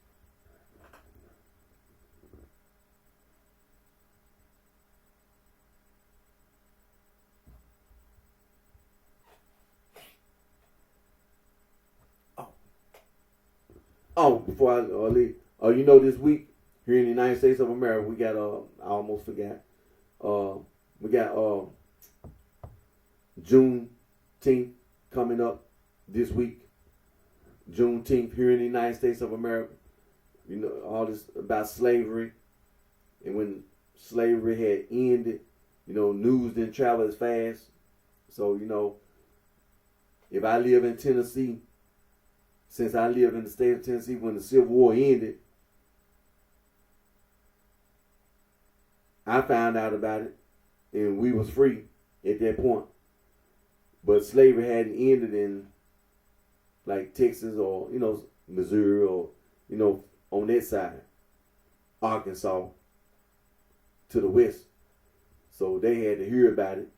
Oh, before I leave, this week here in the United States of America, we got I almost forgot. We got Juneteenth coming up this week. Juneteenth here in the United States of America. You know, all this about slavery, and when slavery had ended, news didn't travel as fast. So if I live in Tennessee, since I lived in the state of Tennessee when the Civil War ended, I found out about it, and we was free at that point. But slavery hadn't ended in like Texas or Missouri or on that side, Arkansas to the west. So they had to hear about it.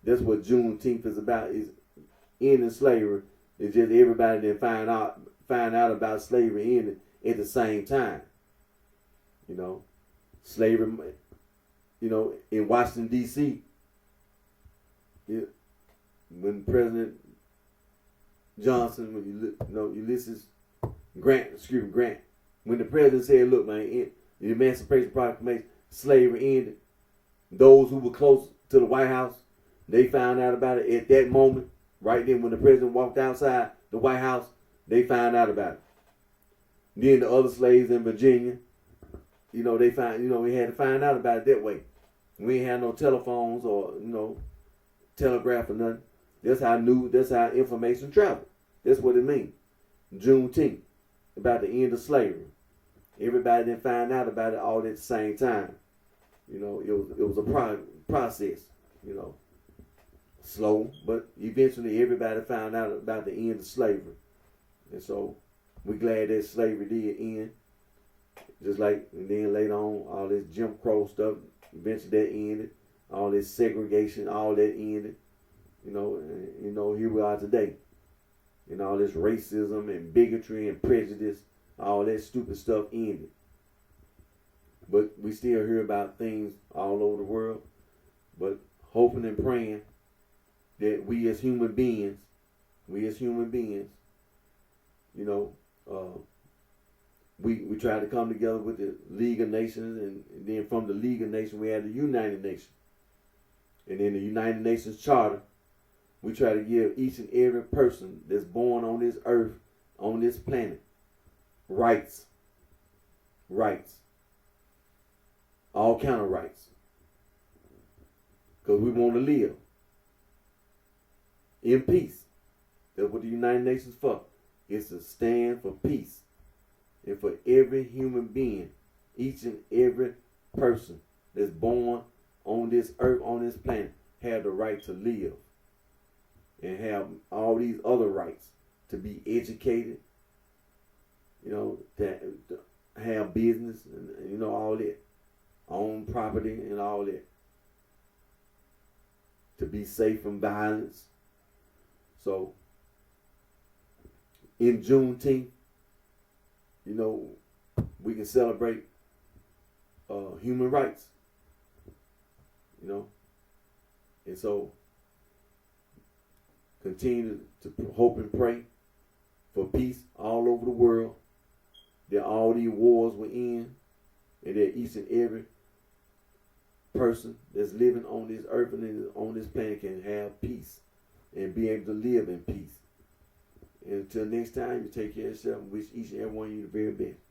That's what Juneteenth is about, is ending slavery. It's just everybody didn't find out about slavery ending at the same time. Slavery, in Washington, D.C., when President Johnson, Grant, when the president said, look, man, the Emancipation Proclamation, slavery ended, those who were close to the White House, they found out about it at that moment. Right then, when the president walked outside the White House, they found out about it. Then the other slaves in Virginia, they found, we had to find out about it that way. We ain't had no telephones or, telegraph or nothing. That's how information traveled. That's what it means. Juneteenth, about the end of slavery. Everybody didn't find out about it all at the same time. It was a process, slow, but eventually everybody found out about the end of slavery. And so we're glad that slavery did end. Just like, and then later on, all this Jim Crow stuff, eventually that ended. All this segregation, all that ended. Here we are today. And all this racism and bigotry and prejudice, all that stupid stuff ended. But we still hear about things all over the world. But hoping and praying that we as human beings, we try to come together with the League of Nations, and then from the League of Nations we had the United Nations. And in the United Nations Charter, we try to give each and every person that's born on this earth, on this planet, rights. All kind of rights. Because we want to live in peace. That's what the United Nations for. It's to stand for peace. And for every human being, each and every person that's born on this earth, on this planet, have the right to live. And have all these other rights. To be educated, to have business, and all that. Own property and all that. To be safe from violence. So, in Juneteenth, we can celebrate human rights. And so, continue to hope and pray for peace all over the world. That all these wars will end, and that each and every person that's living on this earth and on this planet can have peace and be able to live in peace. And until next time, you take care of yourself and wish each and every one of you the very best.